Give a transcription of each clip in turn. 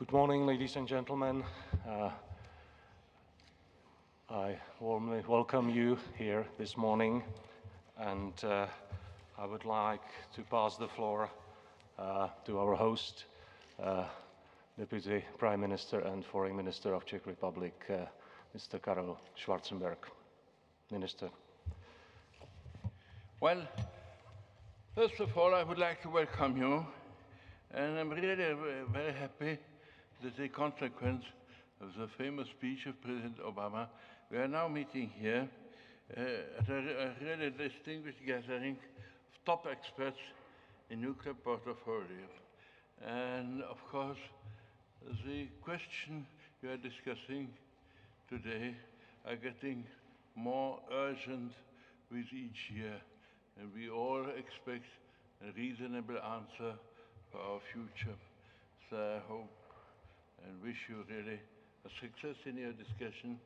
Good morning, ladies and gentlemen. I warmly welcome you here this morning, and I would like to pass the floor to our host, Deputy Prime Minister and Foreign Minister of Czech Republic, Mr. Karel Schwarzenberg. Minister. Well, first of all, I would like to welcome you, and I'm really very happy that a consequence of the famous speech of President Obama, we are now meeting here at a really distinguished gathering of top experts in nuclear portfolio. And of course, the question we are discussing today are getting more urgent with each year, and we all expect a reasonable answer for our future. So I hope and wish you really a success in your discussion.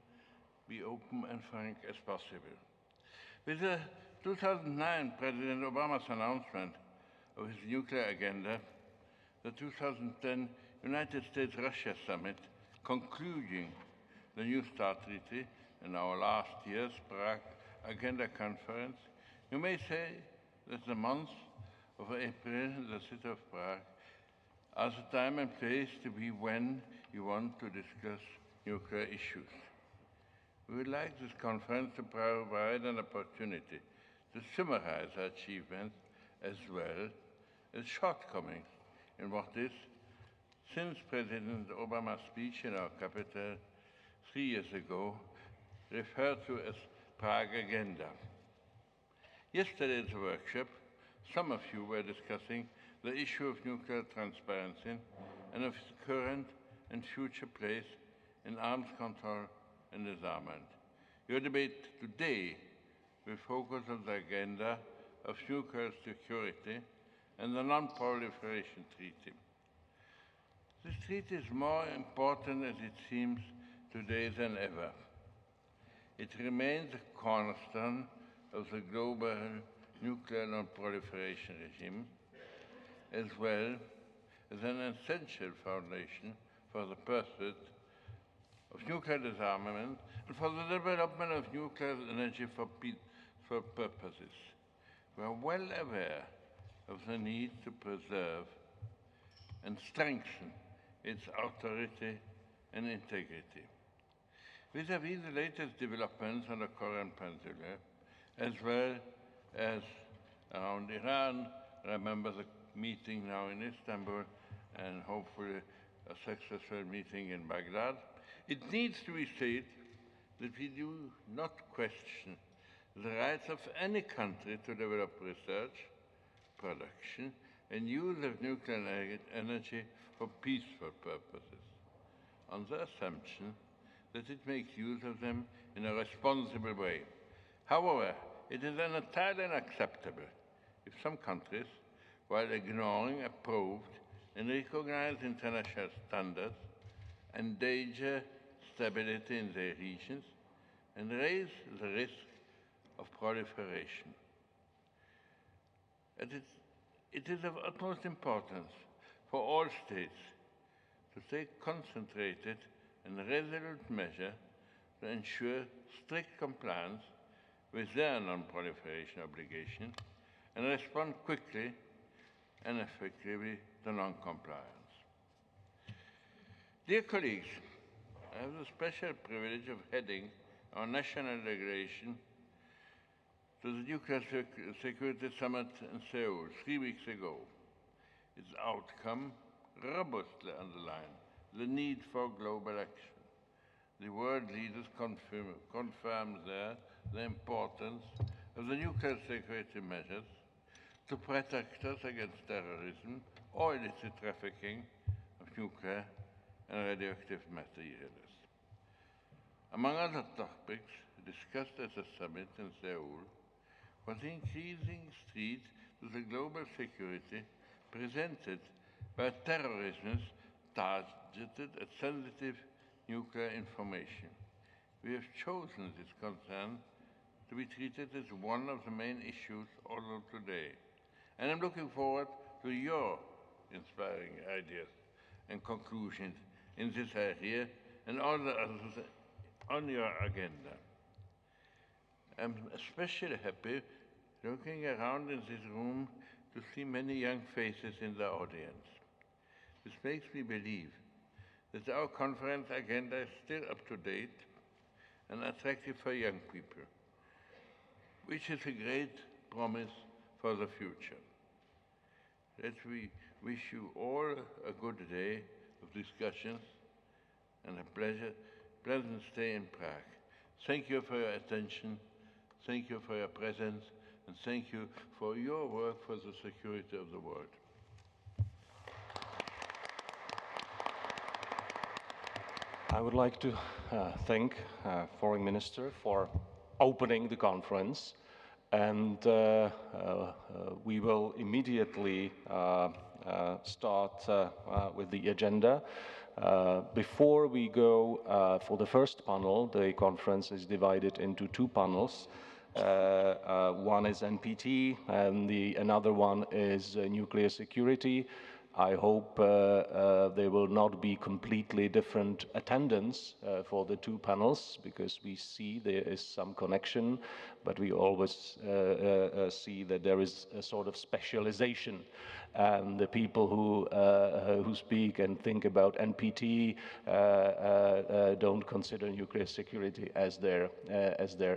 Be open and frank as possible. With the 2009 President Obama's announcement of his nuclear agenda, the 2010 United States-Russia summit concluding the New START Treaty, and our last year's Prague Agenda conference, you may say that the month of April in the city of Prague are the time and place to be when you want to discuss nuclear issues. We would like this conference to provide an opportunity to summarize our achievements as well as shortcomings in what is, since President Obama's speech in our capital 3 years ago, referred to as Prague Agenda. Yesterday at the workshop, some of you were discussing the issue of nuclear transparency and of its current and future place in arms control and disarmament. Your debate today will focus on the agenda of nuclear security and the Non-Proliferation Treaty. This treaty is more important, as it seems, today than ever. It remains a cornerstone of the global nuclear non-proliferation regime, as well as an essential foundation for the pursuit of nuclear disarmament and for the development of nuclear energy for peaceful purposes. We are well aware of the need to preserve and strengthen its authority and integrity. Vis-à-vis the latest developments on the Korean Peninsula, as well as around Iran, remember the meeting now in Istanbul and hopefully a successful meeting in Baghdad, it needs to be said that we do not question the rights of any country to develop research, production, and use of nuclear energy for peaceful purposes, on the assumption that it makes use of them in a responsible way. However, it is entirely unacceptable if some countries, while ignoring approved and recognized international standards, endanger stability in their regions and raise the risk of proliferation. It is of utmost importance for all states to take concentrated and resolute measures to ensure strict compliance with their non-proliferation obligations and respond quickly and effectively to non-compliance. Dear colleagues, I have the special privilege of heading our national delegation to the Nuclear Security Summit in Seoul 3 weeks ago. Its outcome robustly underlined the need for global action. The world leaders confirmed there the importance of the nuclear security measures to protect us against terrorism or illicit trafficking of nuclear and radioactive materials. Among other topics discussed at the summit in Seoul was the increasing threat to the global security presented by terrorism targeted at sensitive nuclear information. We have chosen this concern to be treated as one of the main issues also today. And I'm looking forward to your inspiring ideas and conclusions in this area and all the others on your agenda. I'm especially happy looking around in this room to see many young faces in the audience. This makes me believe that our conference agenda is still up to date and attractive for young people, which is a great promise for the future. Let me wish you all a good day of discussions and a pleasant stay in Prague. Thank you for your attention, thank you for your presence, and thank you for your work for the security of the world. I would like to thank Foreign Minister for opening the conference, and we will immediately start with the agenda. Before we go for the first panel, the conference is divided into two panels. One is NPT, and another one is nuclear security. I hope there will not be completely different attendance for the two panels, because we see there is some connection, but we always see that there is a sort of specialization. And the people who speak and think about NPT don't consider nuclear security as their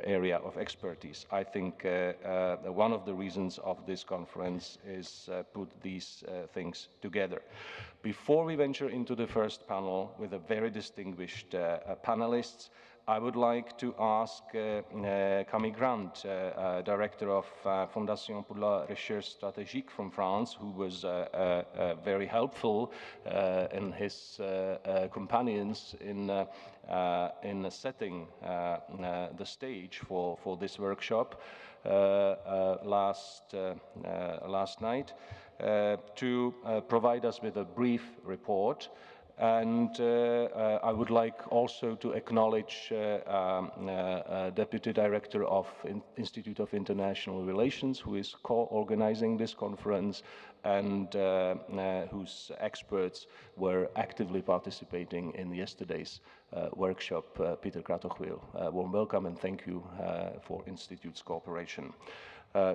area of expertise. I think one of the reasons of this conference is put these things together. Before we venture into the first panel with a very distinguished panelists, I would like to ask Camille, director of Fondation pour la Recherche Stratégique from France, who was very helpful in his companions in setting the stage for this workshop last night, to provide us with a brief report. And I would like also to acknowledge Deputy Director of Institute of International Relations, who is co-organizing this conference and whose experts were actively participating in yesterday's workshop, Peter Kratochwil. Warm welcome and thank you for Institute's cooperation.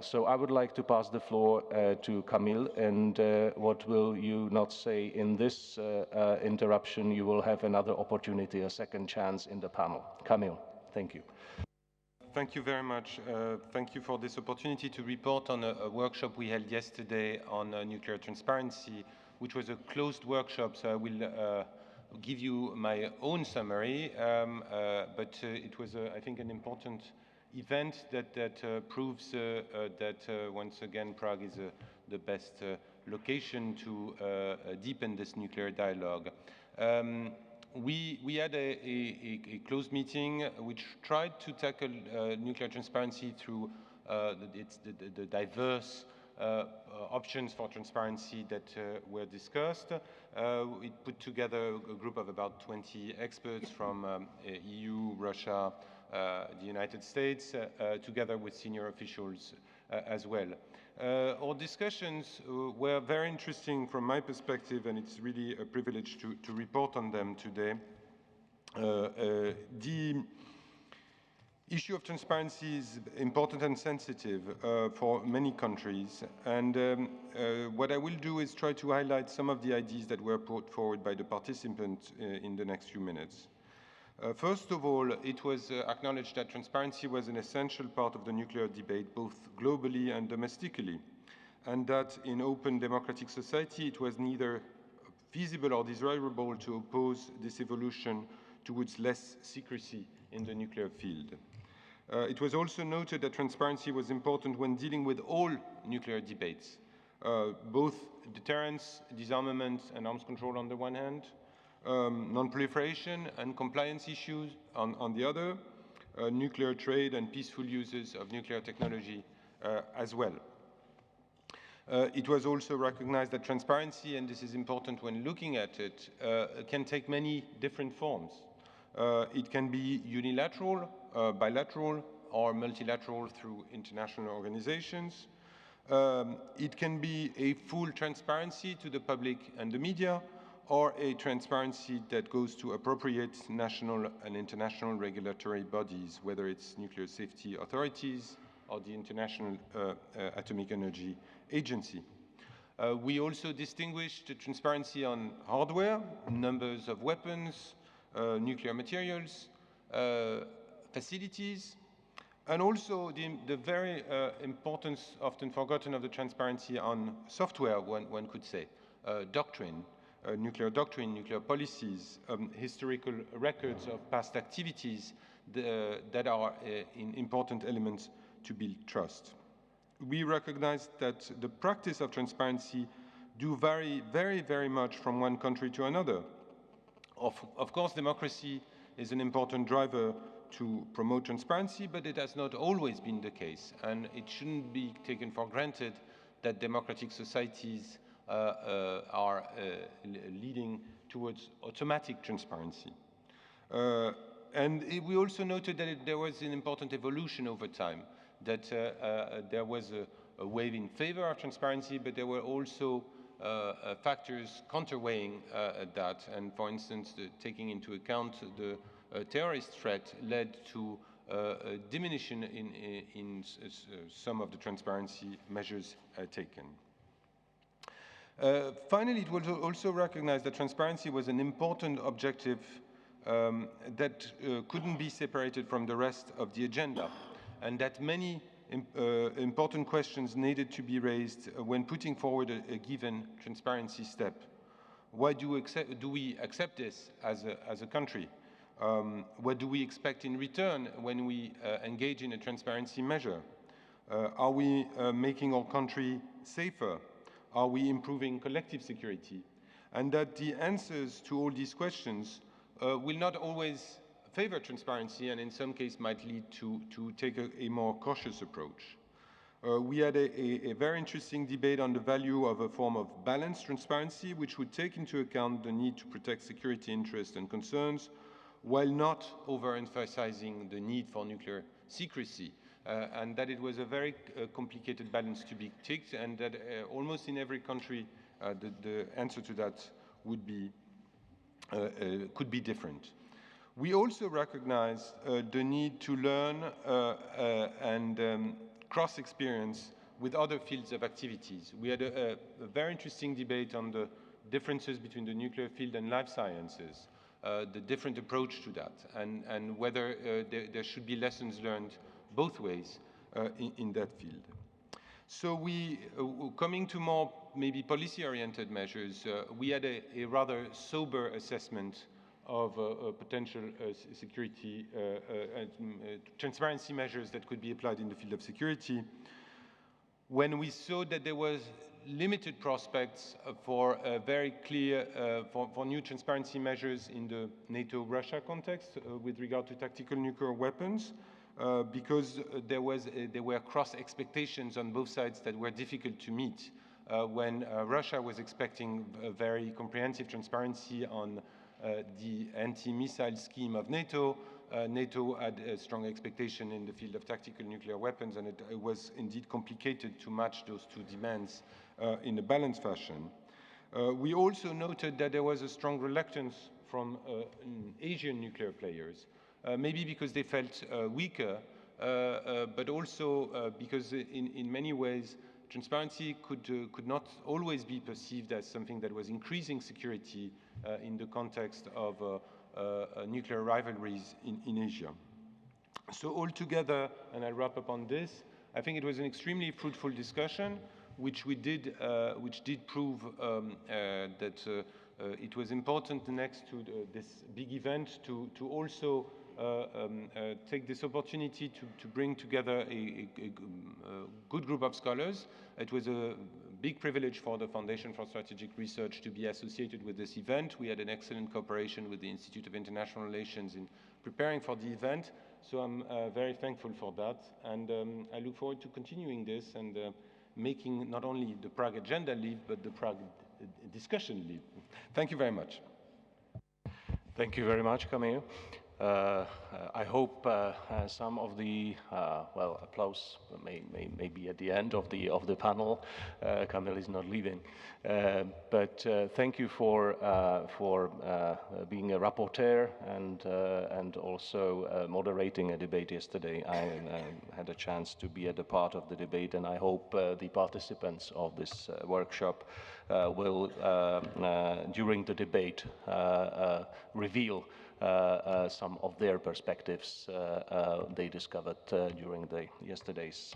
So I would like to pass the floor to Camille, and what will you not say in this interruption, you will have another opportunity, a second chance in the panel. Camille, thank you. Thank you very much. Thank you for this opportunity to report on a workshop we held yesterday on nuclear transparency, which was a closed workshop, so I will give you my own summary, but it was, I think, an important event that proves that once again Prague is the best location to deepen this nuclear dialogue. We had a closed meeting which tried to tackle nuclear transparency through the diverse options for transparency that were discussed. It put together a group of about 20 experts from EU, Russia, the United States, together with senior officials as well. Our discussions were very interesting from my perspective, and it's really a privilege to report on them today. The issue of transparency is important and sensitive for many countries, and what I will do is try to highlight some of the ideas that were put forward by the participants in the next few minutes. First of all, it was acknowledged that transparency was an essential part of the nuclear debate, both globally and domestically, and that in open democratic society it was neither feasible or desirable to oppose this evolution towards less secrecy in the nuclear field. It was also noted that transparency was important when dealing with all nuclear debates, both deterrence, disarmament, and arms control on the one hand, non-proliferation and compliance issues on the other, nuclear trade and peaceful uses of nuclear technology as well. It was also recognized that transparency, and this is important when looking at it, can take many different forms. It can be unilateral, bilateral, or multilateral through international organizations. It can be a full transparency to the public and the media, or a transparency that goes to appropriate national and international regulatory bodies, whether it's nuclear safety authorities or the International Atomic Energy Agency. We also distinguished the transparency on hardware, numbers of weapons, nuclear materials, facilities, and also the very importance, often forgotten, of the transparency on software, one could say, doctrine, nuclear doctrine, nuclear policies, historical records of past activities that are important elements to build trust. We recognize that the practice of transparency do vary very, very much from one country to another. Of course, democracy is an important driver to promote transparency, but it has not always been the case, and it shouldn't be taken for granted that democratic societies are leading towards automatic transparency. And we also noted that there was an important evolution over time, that there was a wave in favor of transparency, but there were also factors counterweighing that. And for instance, taking into account the terrorist threat led to a diminution in some of the transparency measures taken. Finally, it was also recognized that transparency was an important objective that couldn't be separated from the rest of the agenda, and that many important questions needed to be raised when putting forward a given transparency step. Why do we accept this as a country? What do we expect in return when we engage in a transparency measure? Are we making our country safer? Are we improving collective security? And that the answers to all these questions will not always favor transparency, and in some cases might lead to take a more cautious approach. We had a very interesting debate on the value of a form of balanced transparency, which would take into account the need to protect security interests and concerns, while not overemphasizing the need for nuclear secrecy, and that it was a very complicated balance to be ticked, and that almost in every country the answer to that would be could be different. We also recognize the need to learn and cross-experience with other fields of activities. We had a very interesting debate on the differences between the nuclear field and life sciences, the different approach to that, and whether there should be lessons learned both ways in that field. So we, coming to more maybe policy-oriented measures, we had a rather sober assessment of potential security transparency measures that could be applied in the field of security, when we saw that there was limited prospects for very clear, for new transparency measures in the NATO-Russia context with regard to tactical nuclear weapons, because there were cross expectations on both sides that were difficult to meet. When Russia was expecting a very comprehensive transparency on the anti-missile scheme of NATO, NATO had a strong expectation in the field of tactical nuclear weapons, and it was indeed complicated to match those two demands in a balanced fashion. We also noted that there was a strong reluctance from Asian nuclear players, maybe because they felt weaker, but also because in many ways transparency could not always be perceived as something that was increasing security in the context of nuclear rivalries in Asia. So altogether, and I'll wrap up on this, I think it was an extremely fruitful discussion, which did prove that it was important next to this big event to also take this opportunity to bring together a good group of scholars. It was a big privilege for the Foundation for Strategic Research to be associated with this event. We had an excellent cooperation with the Institute of International Relations in preparing for the event, so I'm very thankful for that, and I look forward to continuing this and making not only the Prague Agenda live, but the Prague discussion live. Thank you very much. Thank you very much, Camille. I hope some of the well, applause may be at the end of the panel. Camille is not leaving, but thank you for being a rapporteur and also moderating a debate yesterday. I had a chance to be at a part of the debate, and I hope the participants of this workshop will, during the debate, reveal some of their perspectives they discovered during yesterday's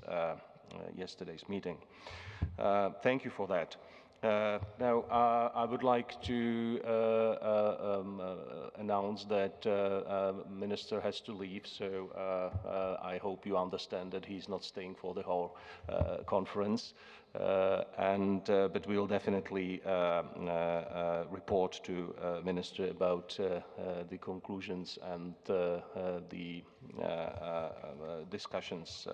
meeting. Thank you for that. Now, I would like to announce that Minister has to leave, so I hope you understand that he's not staying for the whole conference. But we'll definitely report to Minister about the conclusions and the discussions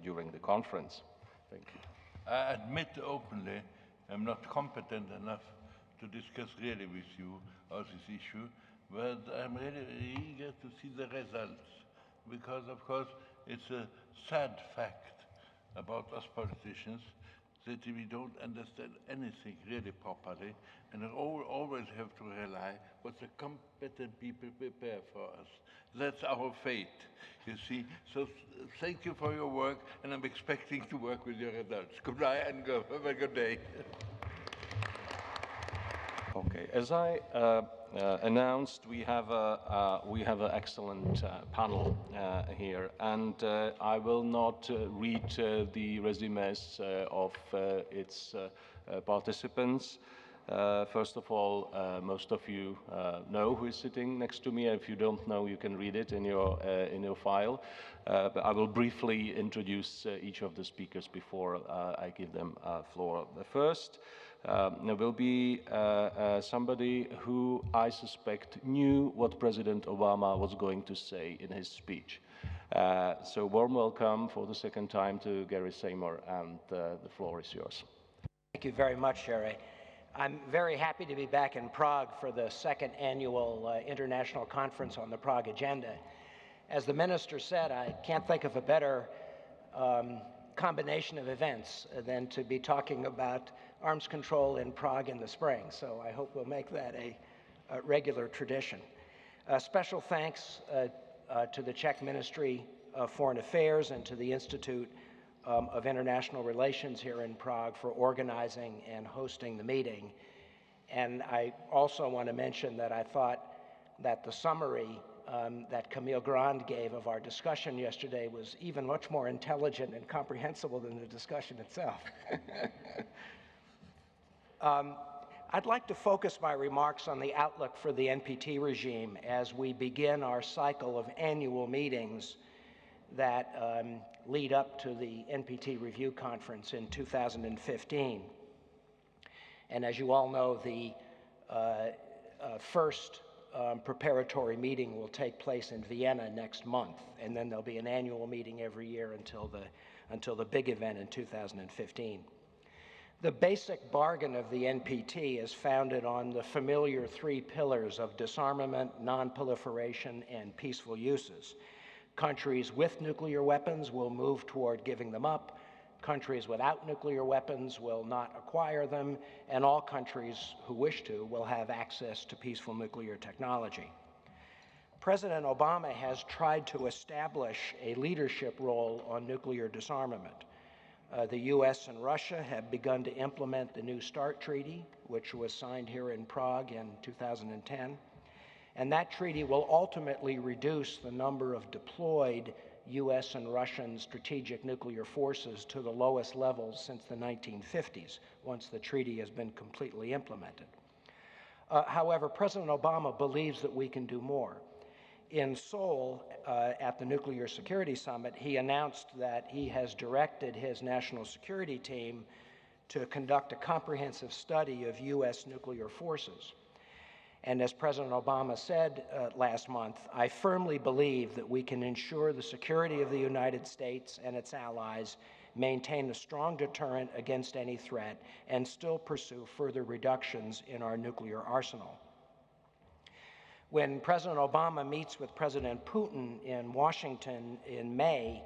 during the conference. Thank you. I admit openly I'm not competent enough to discuss really with you all this issue, but I'm really eager to see the results, because of course it's a sad fact about us politicians that we don't understand anything really properly, and we always have to rely what the competent people prepare for us. That's our fate, you see. So thank you for your work, and I'm expecting to work with your results. Goodbye and have a good day. Okay, as I announced, we have an excellent panel here, and I will not read the resumes of its participants. First of all, most of you know who is sitting next to me. If you don't know, you can read it in your file. But I will briefly introduce each of the speakers before I give them floor. The first will be somebody who I suspect knew what President Obama was going to say in his speech. So warm welcome for the second time to Gary Samore, and the floor is yours. Thank you very much, Jiří. I'm very happy to be back in Prague for the second annual International Conference on the Prague Agenda. As the Minister said, I can't think of a better combination of events than to be talking about arms control in Prague in the spring, so I hope we'll make that a regular tradition. Special thanks to the Czech Ministry of Foreign Affairs and to the Institute of International Relations here in Prague for organizing and hosting the meeting. And I also want to mention that I thought that the summary that Camille gave of our discussion yesterday was even much more intelligent and comprehensible than the discussion itself. I'd like to focus my remarks on the outlook for the NPT regime as we begin our cycle of annual meetings that lead up to the NPT Review Conference in 2015. And as you all know, the first preparatory meeting will take place in Vienna next month, and then there'll be an annual meeting every year until the big event in 2015. The basic bargain of the NPT is founded on the familiar three pillars of disarmament, non-proliferation, and peaceful uses. Countries with nuclear weapons will move toward giving them up. Countries without nuclear weapons will not acquire them, and all countries who wish to will have access to peaceful nuclear technology. President Obama has tried to establish a leadership role on nuclear disarmament. The US and Russia have begun to implement the New START Treaty, which was signed here in Prague in 2010. And that treaty will ultimately reduce the number of deployed US and Russian strategic nuclear forces to the lowest levels since the 1950s, once the treaty has been completely implemented. However, President Obama believes that we can do more. In Seoul, at the Nuclear Security Summit, he announced that he has directed his national security team to conduct a comprehensive study of US nuclear forces. And as President Obama said last month, I firmly believe that we can ensure the security of the United States and its allies, maintain a strong deterrent against any threat, and still pursue further reductions in our nuclear arsenal. When President Obama meets with President Putin in Washington in May,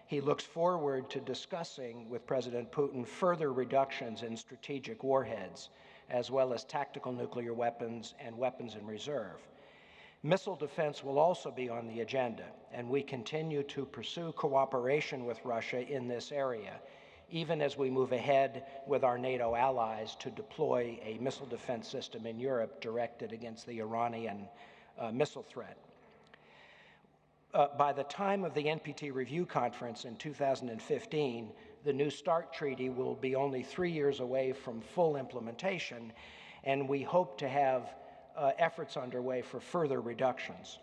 he looks forward to discussing with President Putin further reductions in strategic warheads, as well as tactical nuclear weapons and weapons in reserve. Missile defense will also be on the agenda, and we continue to pursue cooperation with Russia in this area, even as we move ahead with our NATO allies to deploy a missile defense system in Europe directed against the Iranian missile threat. By the time of the NPT review conference in 2015, the New START treaty will be only 3 years away from full implementation, and we hope to have efforts underway for further reductions.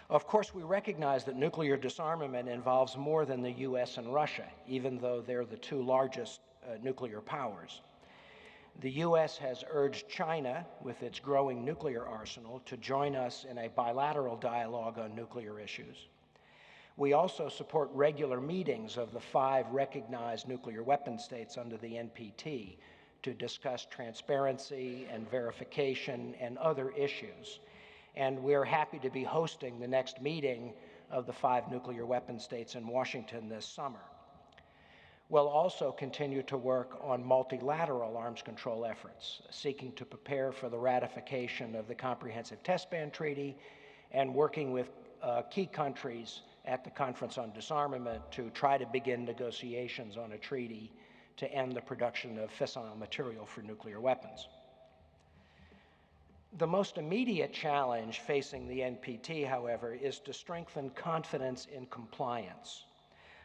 Of course, we recognize that nuclear disarmament involves more than the US and Russia, even though they're the two largest nuclear powers. The US has urged China, with its growing nuclear arsenal, to join us in a bilateral dialogue on nuclear issues. We also support regular meetings of the 5 recognized nuclear weapon states under the NPT to discuss transparency and verification and other issues. And we're happy to be hosting the next meeting of the 5 nuclear weapon states in Washington this summer. We'll also continue to work on multilateral arms control efforts, seeking to prepare for the ratification of the Comprehensive Test Ban Treaty and working with key countries at the Conference on Disarmament to try to begin negotiations on a treaty to end the production of fissile material for nuclear weapons. The most immediate challenge facing the NPT, however, is to strengthen confidence in compliance.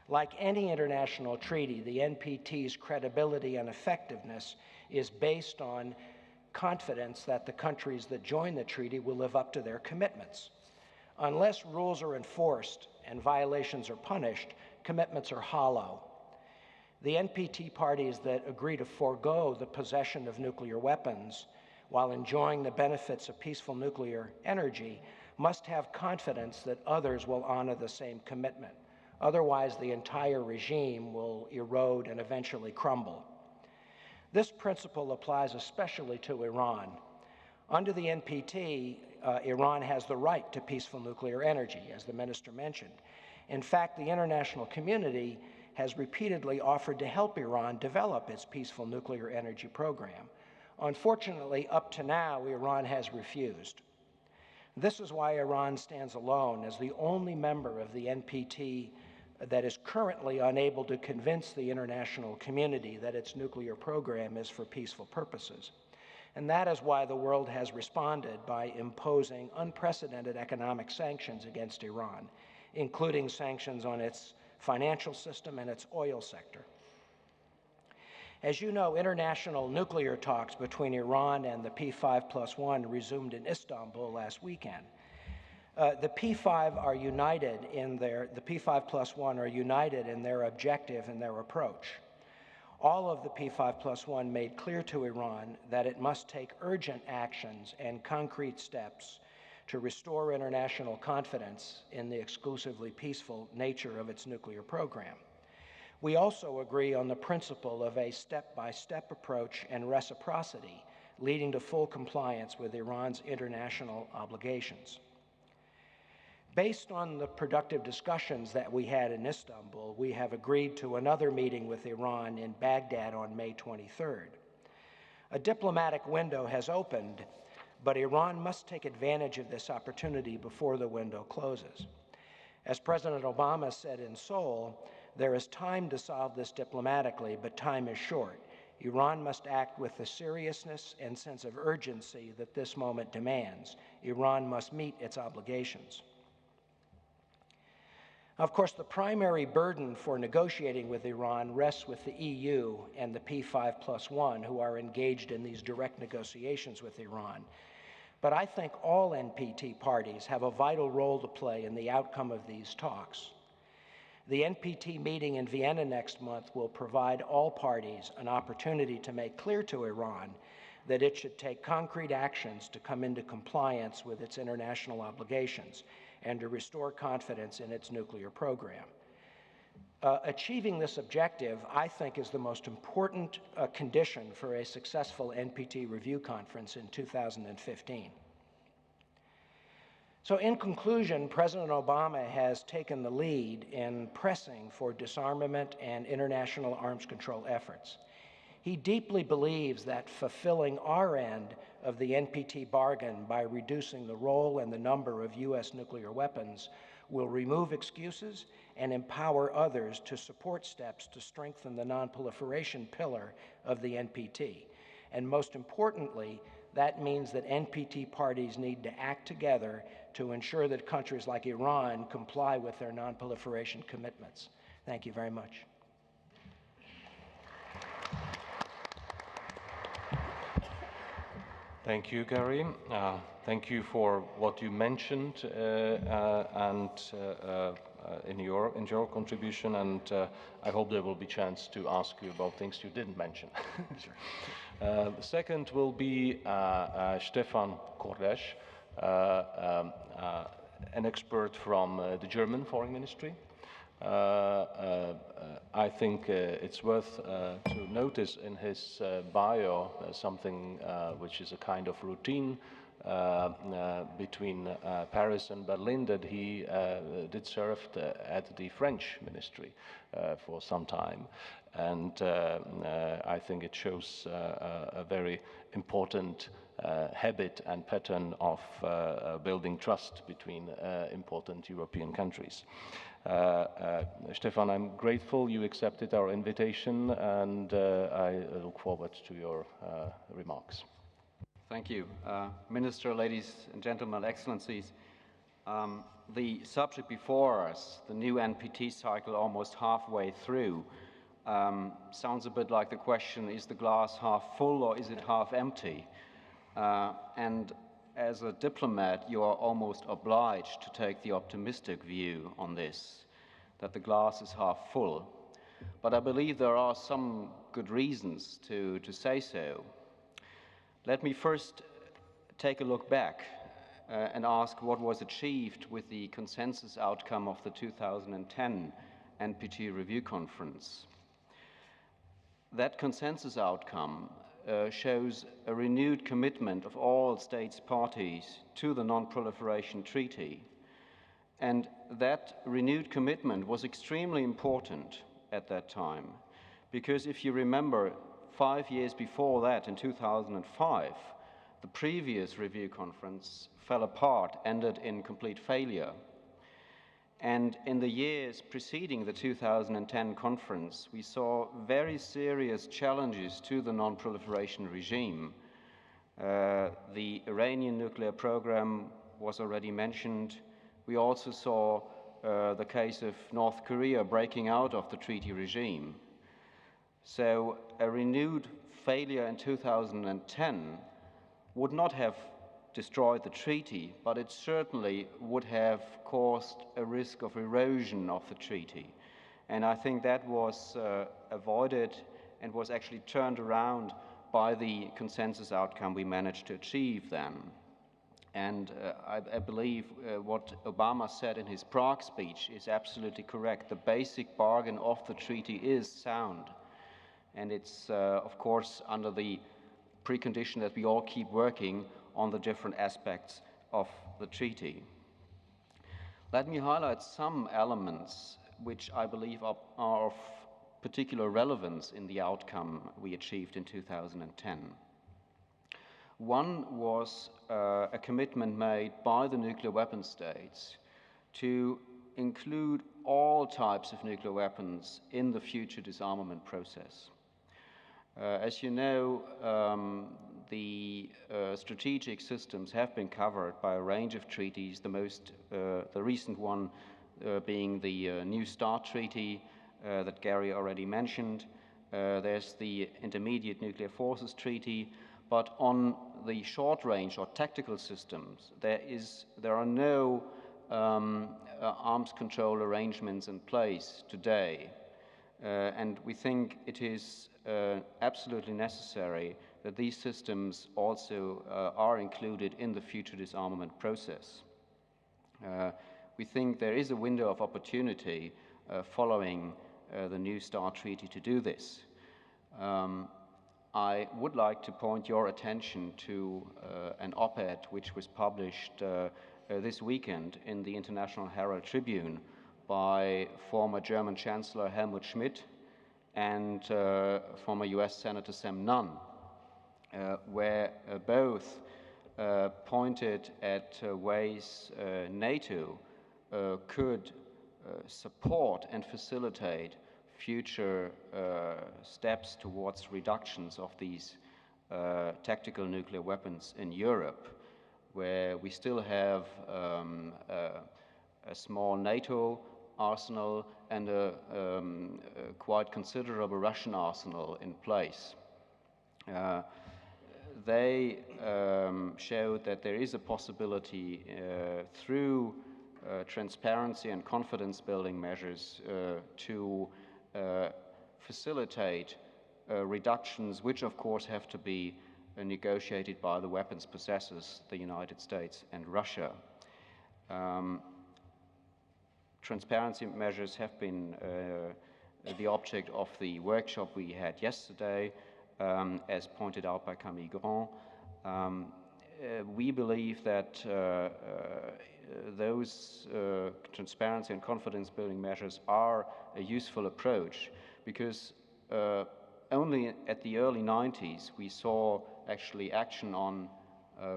Like any international treaty, the NPT's credibility and effectiveness is based on confidence that the countries that join the treaty will live up to their commitments. Unless rules are enforced and violations are punished, commitments are hollow. The NPT parties that agree to forego the possession of nuclear weapons while enjoying the benefits of peaceful nuclear energy must have confidence that others will honor the same commitment. Otherwise, the entire regime will erode and eventually crumble. This principle applies especially to Iran. Under the NPT, Iran has the right to peaceful nuclear energy, as the minister mentioned. In fact, the international community has repeatedly offered to help Iran develop its peaceful nuclear energy program. Unfortunately, up to now, Iran has refused. This is why Iran stands alone as the only member of the NPT that is currently unable to convince the international community that its nuclear program is for peaceful purposes. And that is why the world has responded by imposing unprecedented economic sanctions against Iran, including sanctions on its financial system and its oil sector. As you know, international nuclear talks between Iran and the P5+1 resumed in Istanbul last weekend. The P5 are united in the P5+1 are united in their objective and their approach. All of the P5+1 made clear to Iran that it must take urgent actions and concrete steps to restore international confidence in the exclusively peaceful nature of its nuclear program. We also agree on the principle of a step-by-step approach and reciprocity, leading to full compliance with Iran's international obligations. Based on the productive discussions that we had in Istanbul, we have agreed to another meeting with Iran in Baghdad on May 23rd. A diplomatic window has opened, but Iran must take advantage of this opportunity before the window closes. As President Obama said in Seoul, there is time to solve this diplomatically, but time is short. Iran must act with the seriousness and sense of urgency that this moment demands. Iran must meet its obligations. Of course, the primary burden for negotiating with Iran rests with the EU and the P5+1, who are engaged in these direct negotiations with Iran. But I think all NPT parties have a vital role to play in the outcome of these talks. The NPT meeting in Vienna next month will provide all parties an opportunity to make clear to Iran that it should take concrete actions to come into compliance with its international obligations and to restore confidence in its nuclear program. Achieving this objective, I think, is the most important condition for a successful NPT review conference in 2015. So in conclusion, President Obama has taken the lead in pressing for disarmament and international arms control efforts. He deeply believes that fulfilling our end of the NPT bargain by reducing the role and the number of U.S. nuclear weapons will remove excuses and empower others to support steps to strengthen the non-proliferation pillar of the NPT. And most importantly, that means that NPT parties need to act together to ensure that countries like Iran comply with their non-proliferation commitments. Thank you very much. Thank you, Gary. Thank you for what you mentioned and in your contribution, and I hope there will be chance to ask you about things you didn't mention. Sure. The second will be Stefan Kordash, an expert from the German Foreign Ministry. I think it's worth to notice in his bio something which is a kind of routine between Paris and Berlin, that he did serve at the French ministry for some time. And I think it shows a very important habit and pattern of building trust between important European countries. Stefan, I'm grateful you accepted our invitation, and I look forward to your remarks. Thank you. Minister, ladies and gentlemen, excellencies, the subject before us, the new NPT cycle almost halfway through, sounds a bit like the question, is the glass half full or is it half empty? And as a diplomat, you are almost obliged to take the optimistic view on this, that the glass is half full. But I believe there are some good reasons to say so. Let me first take a look back and ask what was achieved with the consensus outcome of the 2010 NPT Review Conference. That consensus outcome shows a renewed commitment of all states parties to the Non-Proliferation Treaty. And that renewed commitment was extremely important at that time, because if you remember, 5 years before that, in 2005, the previous review conference fell apart, ended in complete failure. And in the years preceding the 2010 conference, we saw very serious challenges to the non-proliferation regime. The Iranian nuclear program was already mentioned. We also saw the case of North Korea breaking out of the treaty regime. So a renewed failure in 2010 would not have destroyed the treaty, but it certainly would have caused a risk of erosion of the treaty. And I think that was avoided and was actually turned around by the consensus outcome we managed to achieve then. And I believe what Obama said in his Prague speech is absolutely correct. The basic bargain of the treaty is sound. And it's, of course, under the precondition that we all keep working on the different aspects of the treaty. Let me highlight some elements which I believe are of particular relevance in the outcome we achieved in 2010. One was a commitment made by the nuclear weapon states to include all types of nuclear weapons in the future disarmament process. As you know, the strategic systems have been covered by a range of treaties, the recent one being the New START Treaty that Gary already mentioned. There's the Intermediate Nuclear Forces Treaty, but on the short range or tactical systems, there are no arms control arrangements in place today. And we think it is absolutely necessary that these systems also are included in the future disarmament process. We think there is a window of opportunity following the New START Treaty to do this. I would like to point your attention to an op-ed which was published this weekend in the International Herald Tribune by former German Chancellor Helmut Schmidt and former US Senator Sam Nunn, where both pointed at ways NATO could support and facilitate future steps towards reductions of these tactical nuclear weapons in Europe, where we still have a small NATO arsenal and a quite considerable Russian arsenal in place. They showed that there is a possibility through transparency and confidence building measures to facilitate reductions, which of course have to be negotiated by the weapons possessors, the United States and Russia. Transparency measures have been the object of the workshop we had yesterday, as pointed out by Camille. We believe that those transparency and confidence building measures are a useful approach, because only at the early 90s we saw actually action on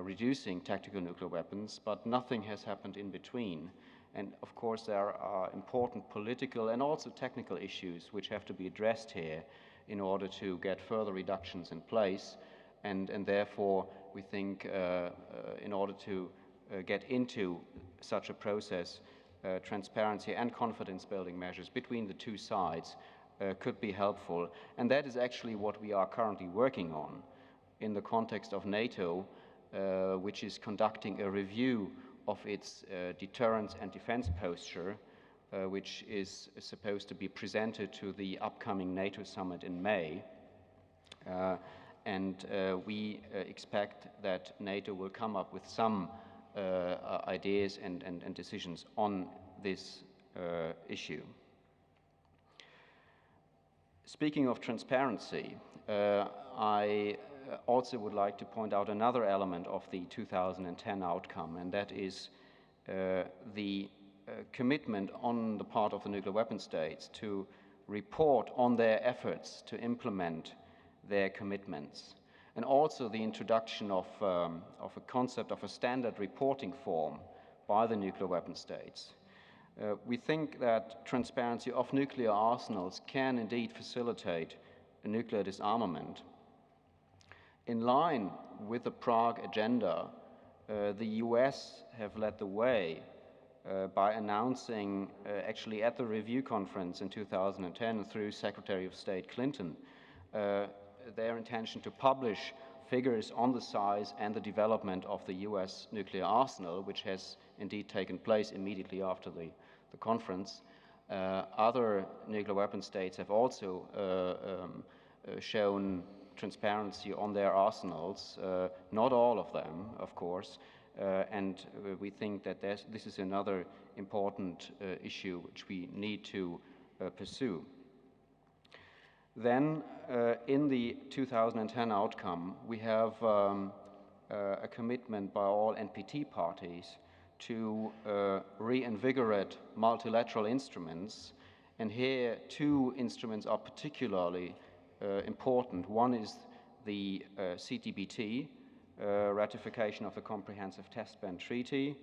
reducing tactical nuclear weapons, but nothing has happened in between. And of course there are important political and also technical issues which have to be addressed here in order to get further reductions in place. And therefore we think in order to get into such a process, transparency and confidence building measures between the two sides could be helpful. And that is actually what we are currently working on in the context of NATO, which is conducting a review of its deterrence and defense posture, which is supposed to be presented to the upcoming NATO summit in May. We expect that NATO will come up with some ideas and decisions on this issue. Speaking of transparency, I also would like to point out another element of the 2010 outcome, and that is the commitment on the part of the nuclear weapon states to report on their efforts to implement their commitments, and also the introduction of a concept of a standard reporting form by the nuclear weapon states. We think that transparency of nuclear arsenals can indeed facilitate a nuclear disarmament. In line with the Prague Agenda, the US have led the way by announcing, actually at the review conference in 2010 through Secretary of State Clinton, their intention to publish figures on the size and the development of the US nuclear arsenal, which has indeed taken place immediately after the conference. Other nuclear weapon states have also shown transparency on their arsenals, not all of them, of course, and we think that this is another important issue which we need to pursue. Then, in the 2010 outcome, we have a commitment by all NPT parties to reinvigorate multilateral instruments, and here two instruments are particularly important. One is the CTBT, ratification of the Comprehensive Test Ban Treaty,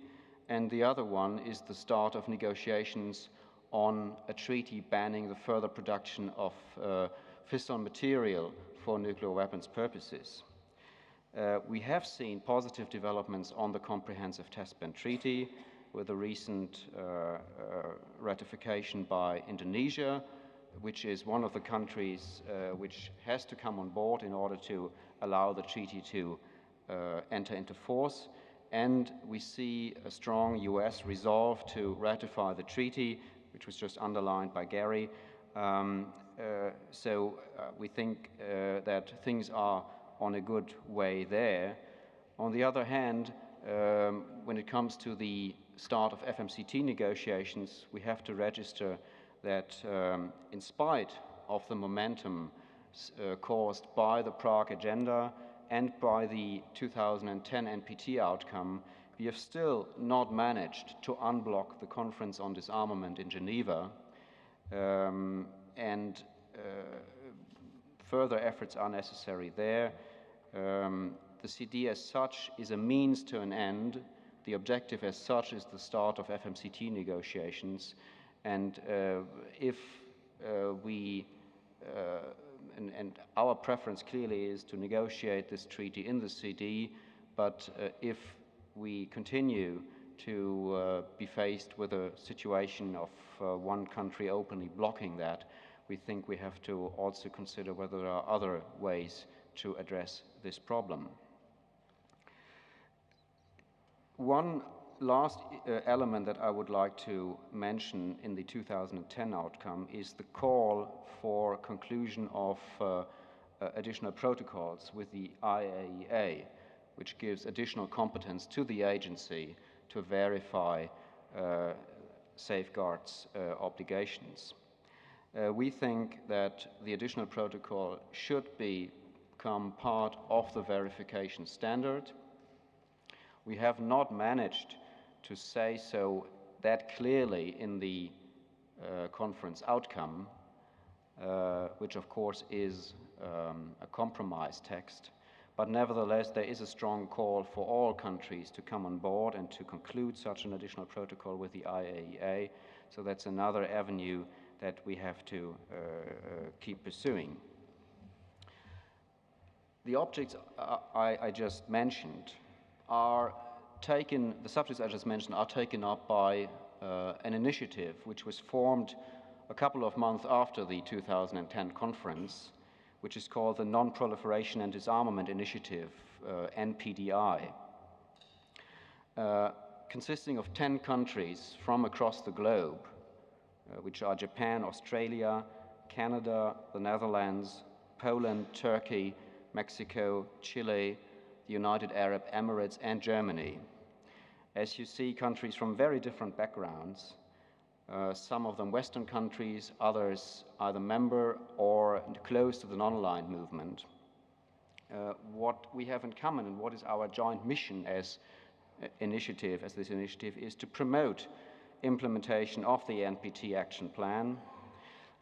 and the other one is the start of negotiations on a treaty banning the further production of fissile material for nuclear weapons purposes. We have seen positive developments on the Comprehensive Test Ban Treaty with the recent ratification by Indonesia, which is one of the countries which has to come on board in order to allow the treaty to enter into force. And we see a strong US resolve to ratify the treaty, which was just underlined by Gary. So we think that things are on a good way there. On the other hand, when it comes to the start of FMCT negotiations, we have to register that in spite of the momentum caused by the Prague Agenda and by the 2010 NPT outcome, we have still not managed to unblock the Conference on Disarmament in Geneva, and further efforts are necessary there. The CD as such is a means to an end. The objective as such is the start of FMCT negotiations, and if and our preference clearly is to negotiate this treaty in the CD, but if we continue to be faced with a situation of one country openly blocking that, we think we have to also consider whether there are other ways to address this problem. One last element that I would like to mention in the 2010 outcome is the call for conclusion of additional protocols with the IAEA, which gives additional competence to the agency to verify safeguards obligations. We think that the additional protocol should become part of the verification standard. We have not managed to say so that clearly in the conference outcome, which of course is a compromise text, but nevertheless there is a strong call for all countries to come on board and to conclude such an additional protocol with the IAEA, so that's another avenue that we have to keep pursuing. The objects I just mentioned are taken, the subjects I just mentioned are taken up by an initiative which was formed a couple of months after the 2010 conference, which is called the Non-Proliferation and Disarmament Initiative, NPDI, consisting of 10 countries from across the globe, which are Japan, Australia, Canada, the Netherlands, Poland, Turkey, Mexico, Chile, the United Arab Emirates, and Germany. As you see, countries from very different backgrounds, some of them Western countries, others either member or close to the non-aligned movement. What we have in common and what is our joint mission as this initiative, is to promote implementation of the NPT action plan,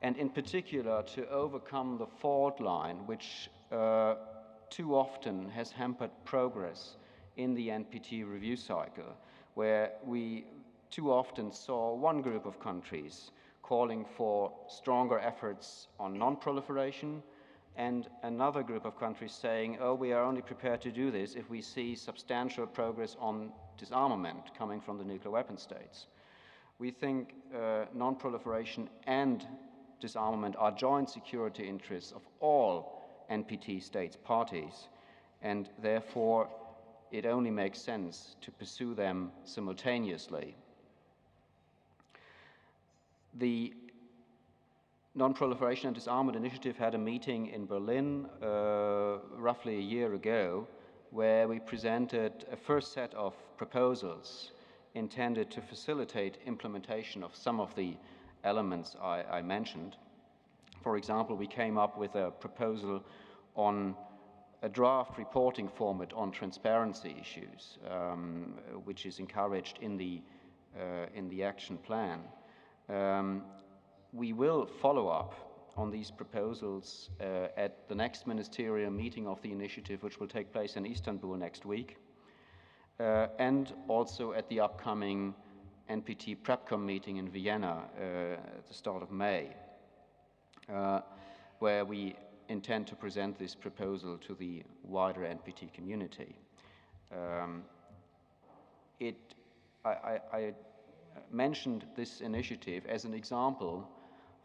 and in particular to overcome the fault line which too often has hampered progress in the NPT review cycle, where we too often saw one group of countries calling for stronger efforts on non-proliferation and another group of countries saying, oh, we are only prepared to do this if we see substantial progress on disarmament coming from the nuclear weapon states. We think non-proliferation and disarmament are joint security interests of all NPT states parties, and therefore it only makes sense to pursue them simultaneously. The Non-Proliferation and Disarmament Initiative had a meeting in Berlin roughly a year ago, where we presented a first set of proposals intended to facilitate implementation of some of the elements I mentioned. For example, we came up with a proposal on a draft reporting format on transparency issues, which is encouraged in the action plan. We will follow up on these proposals at the next ministerial meeting of the initiative, which will take place in Istanbul next week, and also at the upcoming NPT PrepCom meeting in Vienna at the start of May, where we intend to present this proposal to the wider NPT community. I mentioned this initiative as an example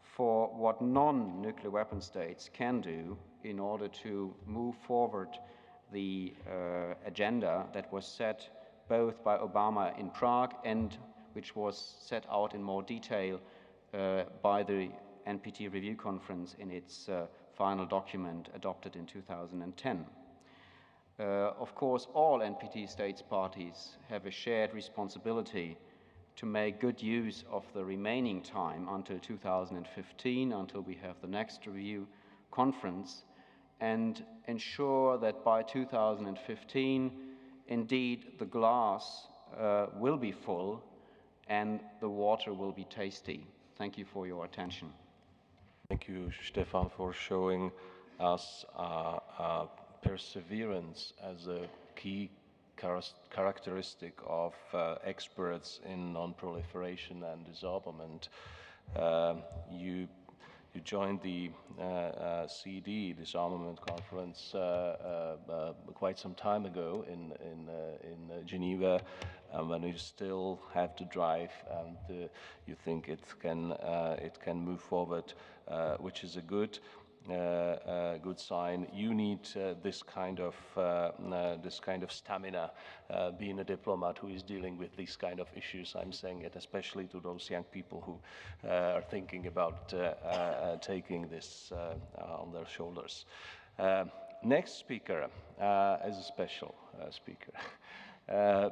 for what non-nuclear weapon states can do in order to move forward the agenda that was set both by Obama in Prague and which was set out in more detail by the NPT Review Conference in its final document adopted in 2010. Of course, all NPT states parties have a shared responsibility to make good use of the remaining time until 2015, until we have the next review conference, and ensure that by 2015, indeed, the glass will be full and the water will be tasty. Thank you for your attention. Thank you, Stefan, for showing us perseverance as a key characteristic of experts in non-proliferation and disarmament. You joined the CD, Disarmament Conference, quite some time ago in Geneva, when you still have to drive, and you think it can move forward, which is a good sign. You need this kind of stamina, being a diplomat who is dealing with these kind of issues. I'm saying it especially to those young people who are thinking about taking this on their shoulders. Next speaker is a special speaker.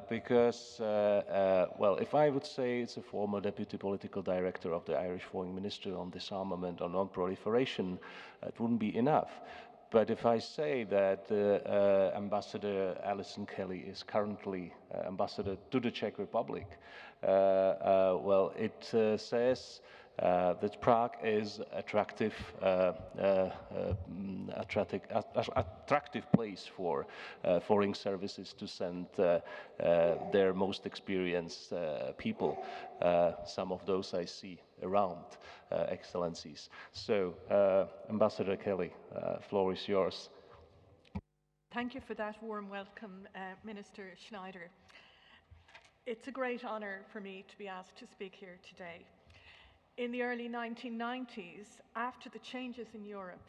Because, well, if I would say it's a former deputy political director of the Irish Foreign Ministry on disarmament or non-proliferation, it wouldn't be enough. But if I say that Ambassador Alison Kelly is currently ambassador to the Czech Republic, well, it says that Prague is attractive place for foreign services to send their most experienced people. Some of those I see around, Excellencies. So, Ambassador Kelly, floor is yours. Thank you for that warm welcome, Minister Schneider. It's a great honor for me to be asked to speak here today. In the early 1990s, after the changes in Europe,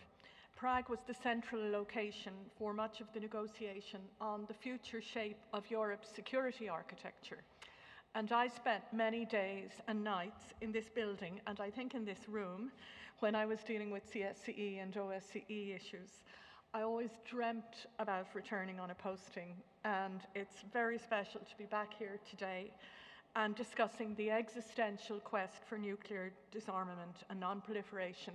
Prague was the central location for much of the negotiation on the future shape of Europe's security architecture. And I spent many days and nights in this building, and I think in this room, when I was dealing with CSCE and OSCE issues. I always dreamt about returning on a posting, and it's very special to be back here today and discussing the existential quest for nuclear disarmament and non-proliferation,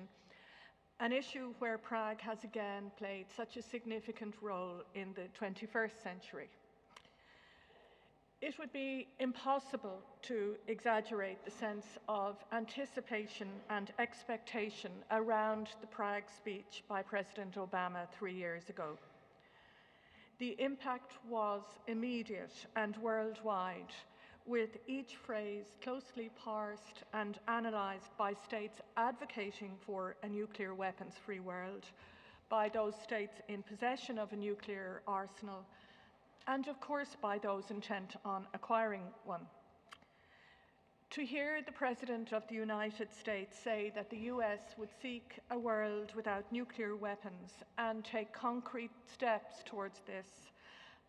an issue where Prague has again played such a significant role in the 21st century. It would be impossible to exaggerate the sense of anticipation and expectation around the Prague speech by President Obama 3 years ago. The impact was immediate and worldwide, with each phrase closely parsed and analysed by states advocating for a nuclear weapons-free world, by those states in possession of a nuclear arsenal, and of course by those intent on acquiring one. To hear the President of the United States say that the US would seek a world without nuclear weapons and take concrete steps towards this,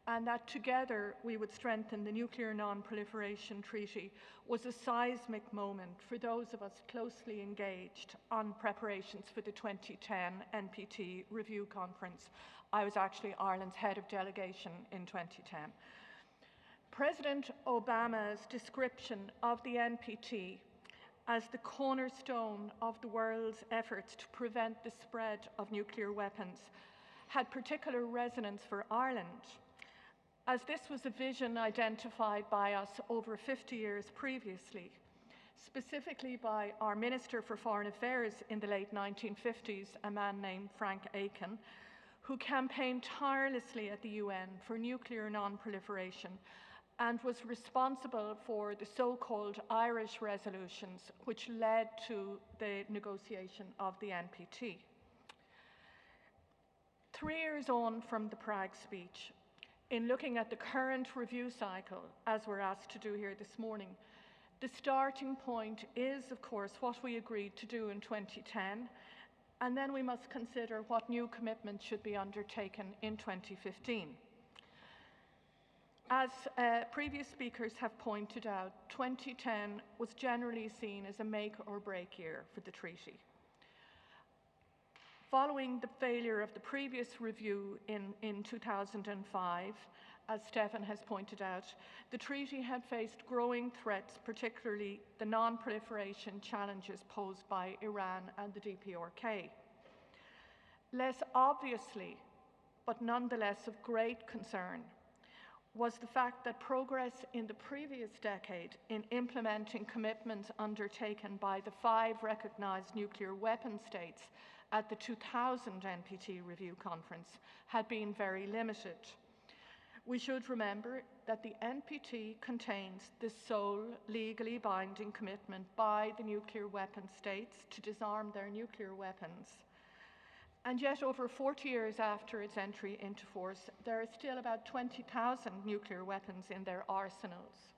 and that together we would strengthen the Nuclear Non-Proliferation Treaty, was a seismic moment for those of us closely engaged on preparations for the 2010 NPT Review Conference. I was actually Ireland's head of delegation in 2010. President Obama's description of the NPT as the cornerstone of the world's efforts to prevent the spread of nuclear weapons had particular resonance for Ireland, as this was a vision identified by us over 50 years previously, specifically by our Minister for Foreign Affairs in the late 1950s, a man named Frank Aiken, who campaigned tirelessly at the UN for nuclear non-proliferation and was responsible for the so-called Irish resolutions, which led to the negotiation of the NPT. 3 years on from the Prague speech, in looking at the current review cycle, as we're asked to do here this morning, the starting point is, of course, what we agreed to do in 2010, and then we must consider what new commitments should be undertaken in 2015. As previous speakers have pointed out, 2010 was generally seen as a make or break year for the treaty. Following the failure of the previous review in 2005, as Stefan has pointed out, the treaty had faced growing threats, particularly the non-proliferation challenges posed by Iran and the DPRK. Less obviously, but nonetheless of great concern, was the fact that progress in the previous decade in implementing commitments undertaken by the 5 recognized nuclear weapon states at the 2000 NPT Review Conference had been very limited. We should remember that the NPT contains the sole legally binding commitment by the nuclear weapon states to disarm their nuclear weapons. And yet, over 40 years after its entry into force, there are still about 20,000 nuclear weapons in their arsenals.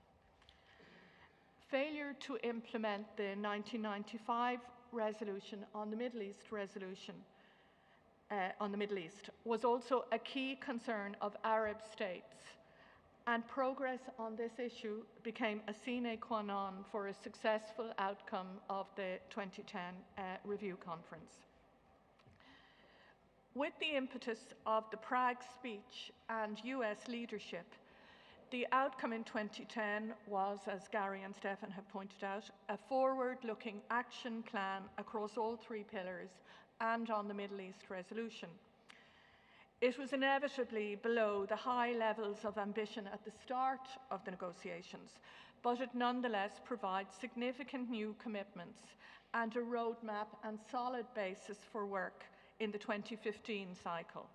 Failure to implement the 1995 resolution on the Middle East was also a key concern of Arab states, and progress on this issue became a sine qua non for a successful outcome of the 2010 Review Conference. With the impetus of the Prague speech and US leadership, the outcome in 2010 was, as Gary and Stefan have pointed out, a forward-looking action plan across all 3 pillars and on the Middle East resolution. It was inevitably below the high levels of ambition at the start of the negotiations, but it nonetheless provides significant new commitments and a roadmap and solid basis for work in the 2015 cycle.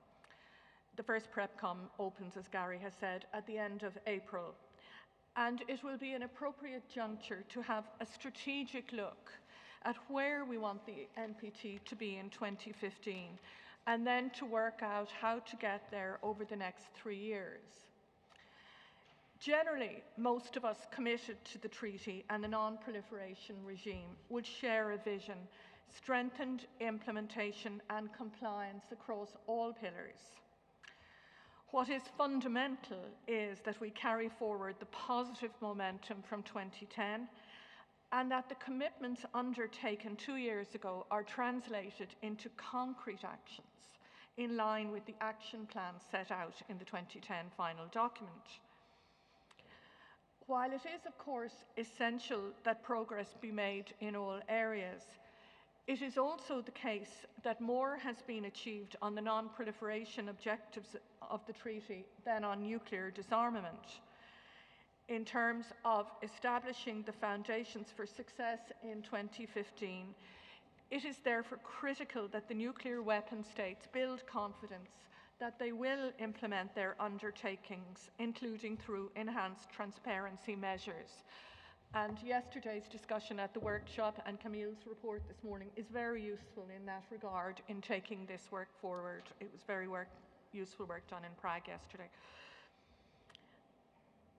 The first PrepCom opens, as Gary has said, at the end of April, and it will be an appropriate juncture to have a strategic look at where we want the NPT to be in 2015, and then to work out how to get there over the next 3 years. Generally, most of us committed to the treaty and the non-proliferation regime would share a vision, strengthened implementation and compliance across all pillars. What is fundamental is that we carry forward the positive momentum from 2010 and that the commitments undertaken 2 years ago are translated into concrete actions in line with the action plan set out in the 2010 final document. While it is, of course, essential that progress be made in all areas, it is also the case that more has been achieved on the non-proliferation objectives of the treaty than on nuclear disarmament. In terms of establishing the foundations for success in 2015, it is therefore critical that the nuclear weapon states build confidence that they will implement their undertakings, including through enhanced transparency measures. And yesterday's discussion at the workshop and Camille's report this morning is very useful in that regard in taking this work forward. It was very useful work done in Prague yesterday.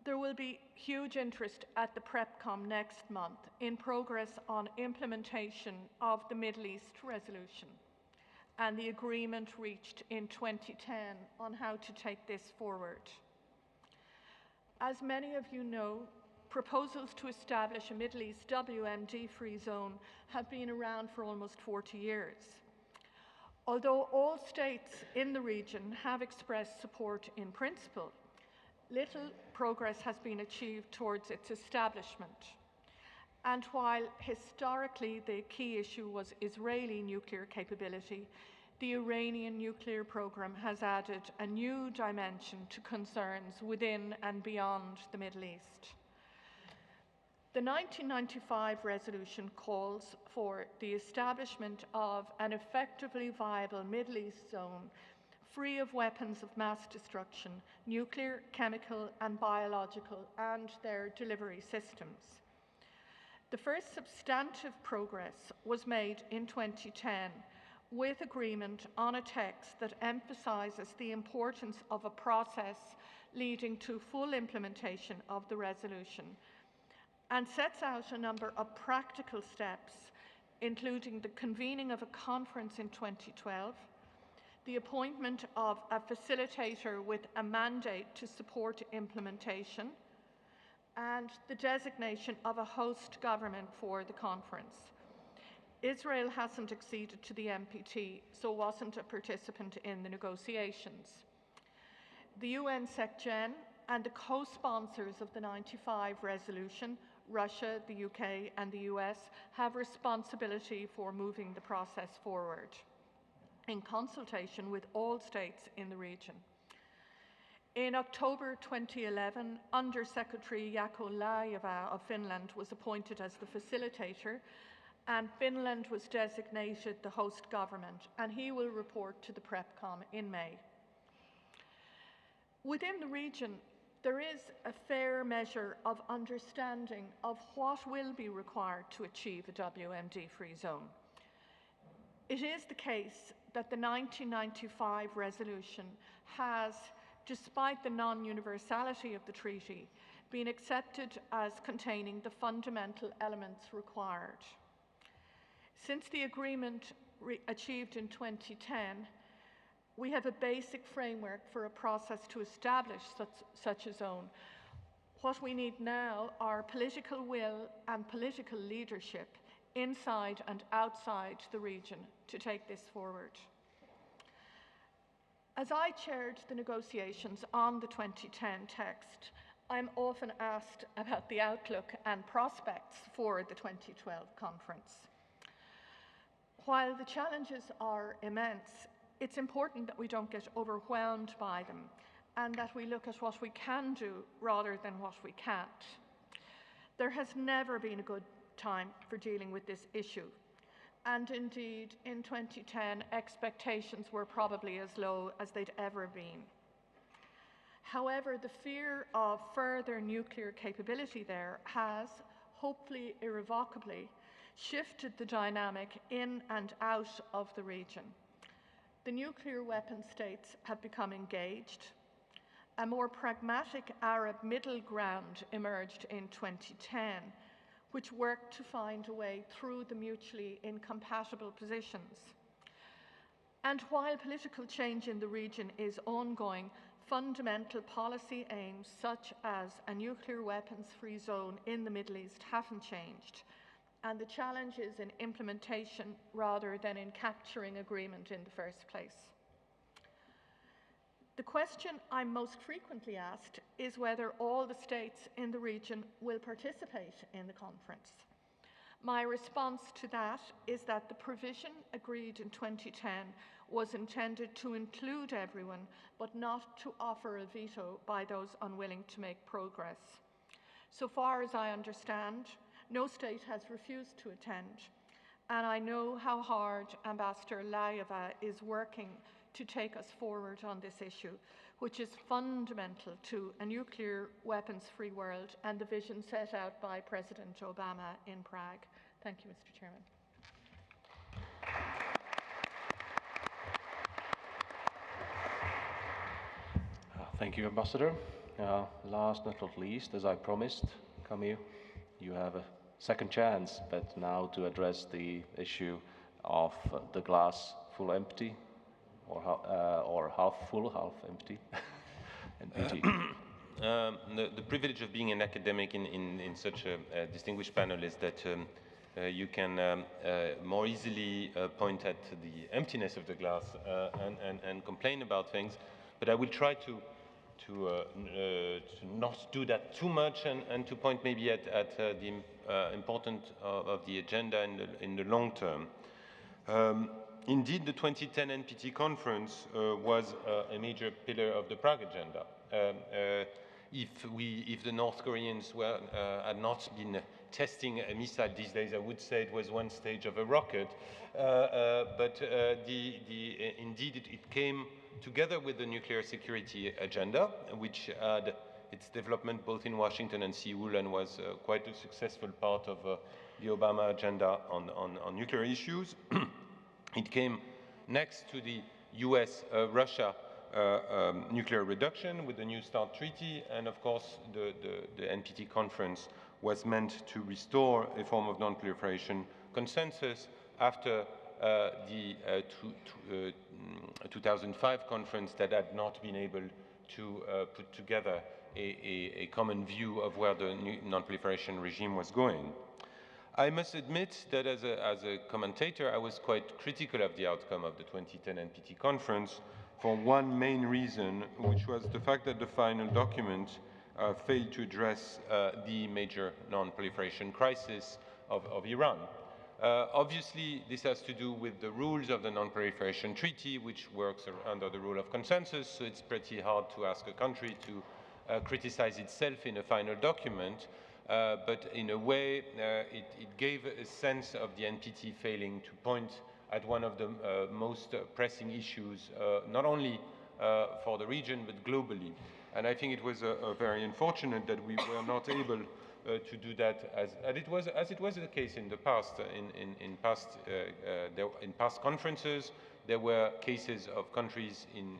There will be huge interest at the PrepCom next month in progress on implementation of the Middle East resolution and the agreement reached in 2010 on how to take this forward. As many of you know, proposals to establish a Middle East WMD-free zone have been around for almost 40 years. Although all states in the region have expressed support in principle, little progress has been achieved towards its establishment. And while historically the key issue was Israeli nuclear capability, the Iranian nuclear program has added a new dimension to concerns within and beyond the Middle East. The 1995 resolution calls for the establishment of an effectively viable Middle East zone free of weapons of mass destruction, nuclear, chemical, and biological, and their delivery systems. The first substantive progress was made in 2010 with agreement on a text that emphasizes the importance of a process leading to full implementation of the resolution and sets out a number of practical steps, including the convening of a conference in 2012, the appointment of a facilitator with a mandate to support implementation, and the designation of a host government for the conference. Israel hasn't acceded to the NPT, so wasn't a participant in the negotiations. The UN SecGen and the co-sponsors of the 95 resolution, Russia, the UK, and the US, have responsibility for moving the process forward in consultation with all states in the region. In October 2011, Under-Secretary Jaakko Laajava of Finland was appointed as the facilitator, and Finland was designated the host government, and he will report to the PrepCom in May. Within the region, there is a fair measure of understanding of what will be required to achieve a WMD-free zone. It is the case that the 1995 resolution has, despite the non-universality of the treaty, been accepted as containing the fundamental elements required. Since the agreement achieved in 2010, we have a basic framework for a process to establish such a zone. What we need now are political will and political leadership inside and outside the region to take this forward. As I chaired the negotiations on the 2010 text, I'm often asked about the outlook and prospects for the 2012 conference. While the challenges are immense, it's important that we don't get overwhelmed by them and that we look at what we can do rather than what we can't. There has never been a good time for dealing with this issue. And indeed, in 2010, expectations were probably as low as they'd ever been. However, the fear of further nuclear capability there has, hopefully irrevocably, shifted the dynamic in and out of the region. The nuclear weapon states have become engaged. A more pragmatic Arab middle ground emerged in 2010, which worked to find a way through the mutually incompatible positions. And while political change in the region is ongoing, fundamental policy aims such as a nuclear weapons-free zone in the Middle East haven't changed, and the challenge is in implementation rather than in capturing agreement in the first place. The question I'm most frequently asked is whether all the states in the region will participate in the conference. My response to that is that the provision agreed in 2010 was intended to include everyone, but not to offer a veto by those unwilling to make progress. So far as I understand, no state has refused to attend, and I know how hard Ambassador Laajava is working to take us forward on this issue, which is fundamental to a nuclear weapons-free world and the vision set out by President Obama in Prague. Thank you, Mr. Chairman. Thank you, Ambassador. Last but not least, as I promised, Camille, you have a second chance, but now to address the issue of the glass full empty, or half full, half empty, NPT. The privilege of being an academic in such a distinguished panel is that you can more easily point at the emptiness of the glass and complain about things, but I will try to not do that too much and to point maybe at the importance of the agenda in the long term. Indeed, the 2010 NPT conference was a major pillar of the Prague Agenda. If the North Koreans had not been testing a missile these days, I would say it was one stage of a rocket. But indeed, it came together with the Nuclear Security Agenda, which had its development both in Washington and Seoul and was quite a successful part of the Obama agenda on nuclear issues. It came next to the US-Russia nuclear reduction with the New START Treaty, and of course the NPT conference was meant to restore a form of non-proliferation consensus after the 2005 conference that had not been able to put together a common view of where the non-proliferation regime was going. I must admit that as a commentator, I was quite critical of the outcome of the 2010 NPT conference for one main reason, which was the fact that the final document failed to address the major non-proliferation crisis of Iran. Obviously, this has to do with the rules of the Non-Proliferation Treaty, which works under the rule of consensus, so it's pretty hard to ask a country to criticize itself in a final document, but in a way, it gave a sense of the NPT failing to point at one of the most pressing issues, not only for the region, but globally. And I think it was very unfortunate that we were not able to do that as it was the case in the past. In past conferences, there were cases of countries in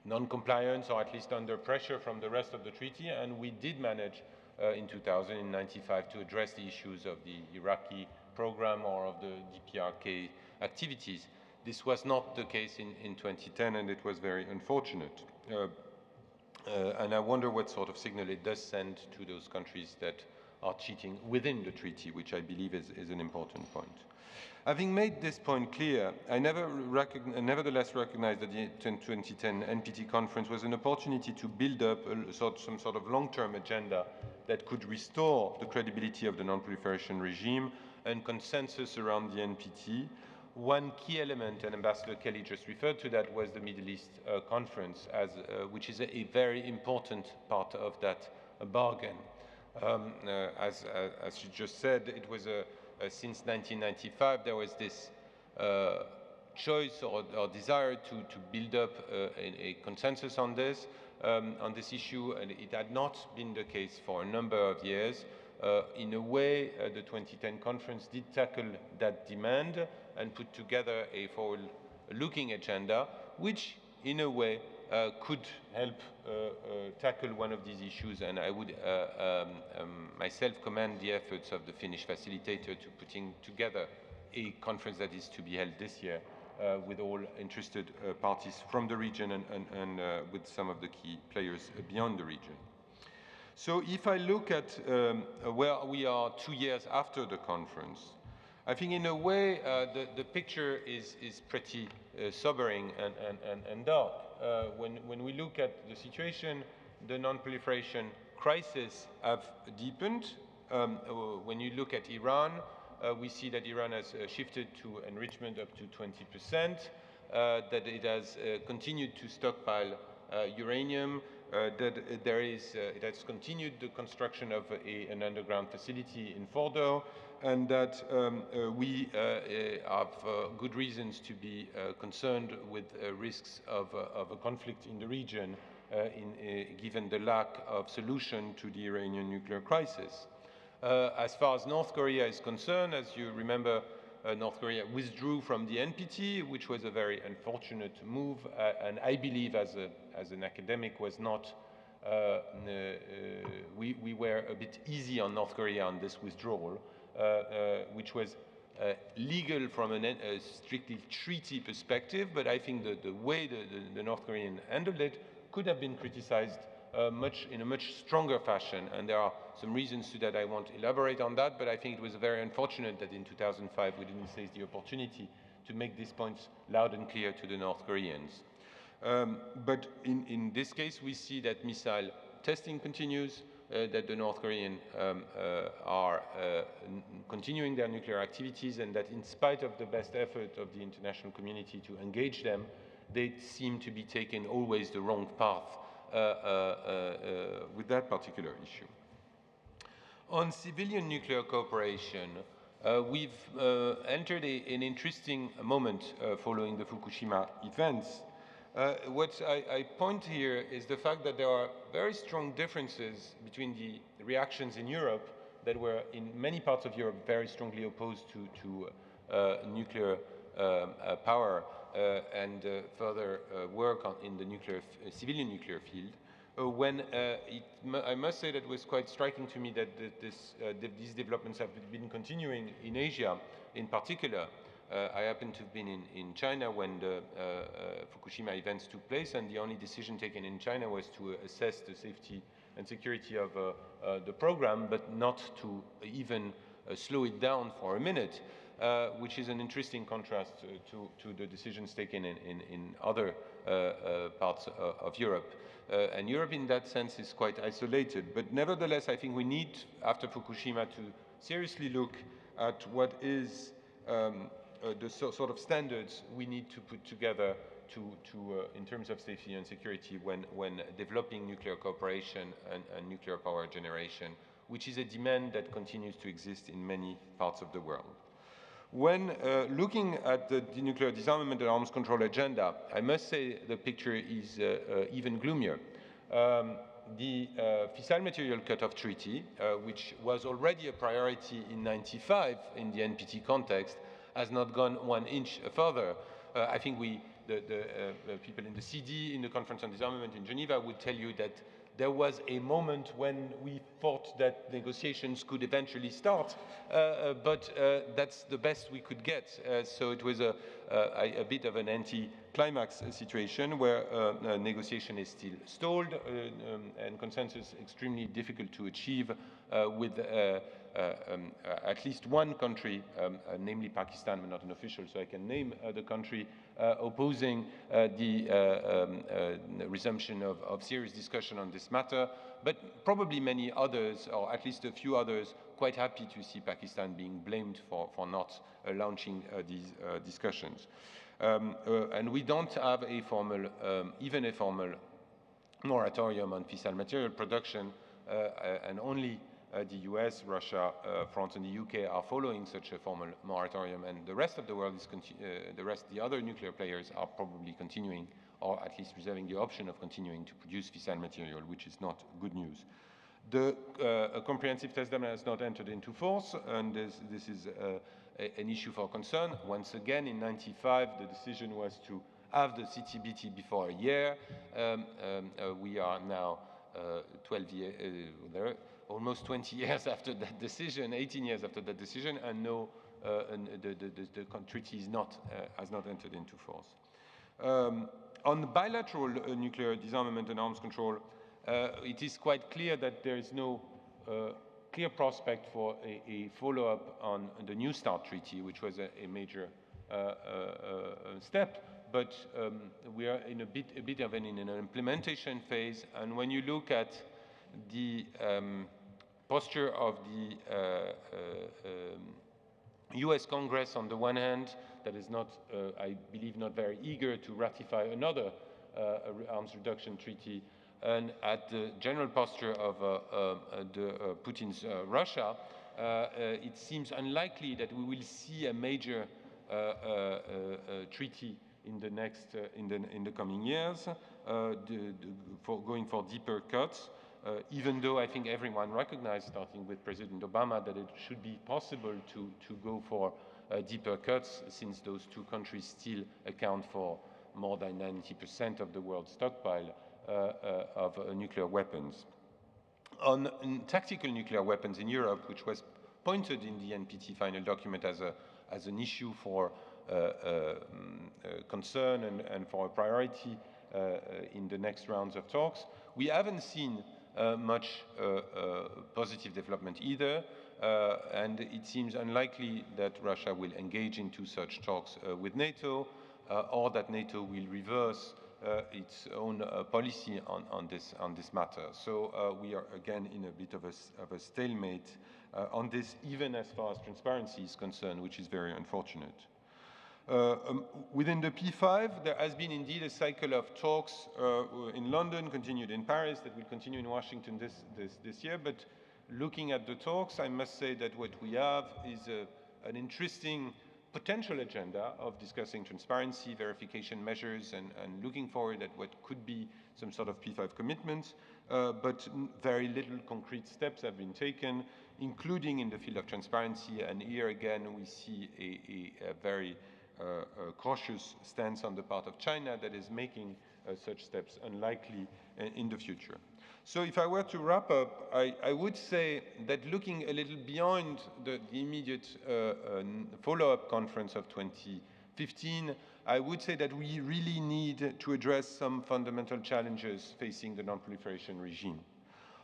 non-compliance, or at least under pressure from the rest of the treaty, and we did manage in 1995 to address the issues of the Iraqi program or of the DPRK activities. This was not the case in 2010, and it was very unfortunate. And I wonder what sort of signal it does send to those countries that are cheating within the treaty, which I believe is an important point. Having made this point clear, I nevertheless recognize that the 2010 NPT conference was an opportunity to build up some sort of long-term agenda that could restore the credibility of the non-proliferation regime and consensus around the NPT. One key element, and Ambassador Kelly just referred to that, was the Middle East conference, which is a very important part of that bargain. As you just said, it was since 1995 there was this choice or desire to build up a consensus on this issue, and it had not been the case for a number of years. In a way, the 2010 conference did tackle that demand and put together a forward-looking agenda, which, in a way, could help tackle one of these issues. And I would myself commend the efforts of the Finnish facilitator to putting together a conference that is to be held this year with all interested parties from the region and with some of the key players beyond the region. So if I look at where we are 2 years after the conference, I think in a way the picture is pretty sobering and dark. When we look at the situation, the non-proliferation crisis have deepened. When you look at Iran, we see that Iran has shifted to enrichment up to 20%, that it has continued to stockpile uranium, that it has continued the construction of an underground facility in Fordo, and that we have good reasons to be concerned with risks of a conflict in the region, given the lack of solution to the Iranian nuclear crisis. As far as North Korea is concerned, as you remember, North Korea withdrew from the NPT, which was a very unfortunate move, and I believe as an academic was not, we were a bit easy on North Korea on this withdrawal, which was legal from a strictly treaty perspective, but I think the way the North Koreans handled it could have been criticized in a much stronger fashion, and there are some reasons to that. I won't elaborate on that, but I think it was very unfortunate that in 2005 we didn't seize the opportunity to make these points loud and clear to the North Koreans. But in this case, we see that missile testing continues, that the North Koreans are continuing their nuclear activities, and that in spite of the best effort of the international community to engage them, they seem to be taking always the wrong path with that particular issue. On civilian nuclear cooperation, we've entered an interesting moment following the Fukushima events. What I point here is the fact that there are very strong differences between the reactions in Europe that were in many parts of Europe very strongly opposed to nuclear power and further work in the civilian nuclear field. I must say that it was quite striking to me that these developments have been continuing in Asia in particular. I happened to have been in China when the Fukushima events took place, and the only decision taken in China was to assess the safety and security of the program, but not to even slow it down for a minute, which is an interesting contrast to the decisions taken in other parts of Europe. And Europe in that sense is quite isolated, but nevertheless I think we need, after Fukushima, to seriously look at what is the sort of standards we need to put together in terms of safety and security when developing nuclear cooperation and nuclear power generation, which is a demand that continues to exist in many parts of the world. When looking at the nuclear disarmament and arms control agenda, I must say the picture is even gloomier. The fissile material cutoff treaty, which was already a priority in '95 in the NPT context, has not gone 1 inch further. I think the people in the CD, in the Conference on Disarmament in Geneva, would tell you that there was a moment when we thought that negotiations could eventually start, but that's the best we could get. So it was a bit of an anti-climax situation where negotiation is still stalled and consensus extremely difficult to achieve with at least one country, namely Pakistan, but not an official, so I can name the country opposing the resumption of serious discussion on this matter, but probably many others, or at least a few others, quite happy to see Pakistan being blamed for not launching these discussions. And we don't have a formal, even a formal moratorium on fissile material production, and only the US, Russia, France, and the UK are following such a formal moratorium, and the rest of the world is the other nuclear players are probably continuing, or at least reserving the option of continuing to produce fissile material, which is not good news. The comprehensive test dam has not entered into force, and this is an issue for concern. Once again, in '95, the decision was to have the CTBT before a year. We are now 12 years, almost 20 years after that decision, 18 years after that decision, and no, the treaty has not entered into force. On bilateral nuclear disarmament and arms control, it is quite clear that there is no clear prospect for a follow-up on the New START treaty, which was a major step, but we are in a bit of an implementation phase, and when you look at the posture of the US Congress on the one hand, that is not, I believe, not very eager to ratify another arms reduction treaty, and at the general posture of Putin's Russia, it seems unlikely that we will see a major treaty in the next in the coming years, going for deeper cuts. Even though I think everyone recognized, starting with President Obama, that it should be possible to go for deeper cuts, since those two countries still account for more than 90% of the world's stockpile of nuclear weapons. On tactical nuclear weapons in Europe, which was pointed in the NPT final document as an issue for concern and for a priority in the next rounds of talks, we haven't seen much positive development either, and it seems unlikely that Russia will engage into such talks with NATO, or that NATO will reverse its own policy on this matter. So we are again in a bit of a stalemate on this, even as far as transparency is concerned, which is very unfortunate. Within the P5, there has been indeed a cycle of talks in London, continued in Paris, that will continue in Washington this year. But looking at the talks, I must say that what we have is an interesting potential agenda of discussing transparency, verification measures, and looking forward at what could be some sort of P5 commitments. But very little concrete steps have been taken, including in the field of transparency. And here again, we see a very cautious stance on the part of China that is making such steps unlikely in the future. So if I were to wrap up, I would say that looking a little beyond the immediate follow-up conference of 2015, I would say that we really need to address some fundamental challenges facing the non-proliferation regime.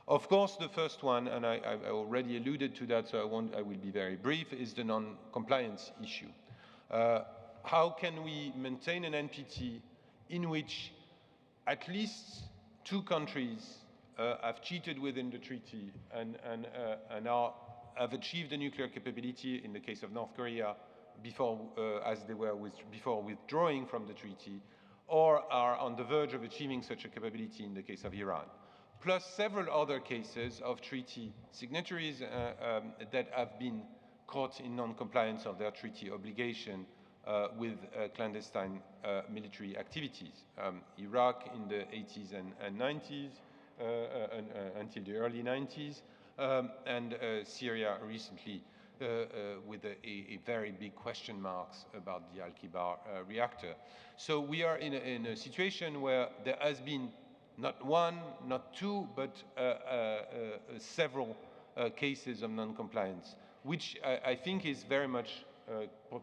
Of course, the first one, and I already alluded to that, so I will be very brief, is the non-compliance issue. How can we maintain an NPT in which at least two countries have cheated within the treaty and are have achieved a nuclear capability in the case of North Korea before, as they were before withdrawing from the treaty, or are on the verge of achieving such a capability in the case of Iran. Plus several other cases of treaty signatories that have been caught in non-compliance of their treaty obligation with clandestine military activities. Iraq in the 80s and 90s, until the early 90s, and Syria recently with a very big question marks about the Al-Kibar reactor. So we are in a situation where there has been not one, not two, but several cases of non-compliance, which I think is very much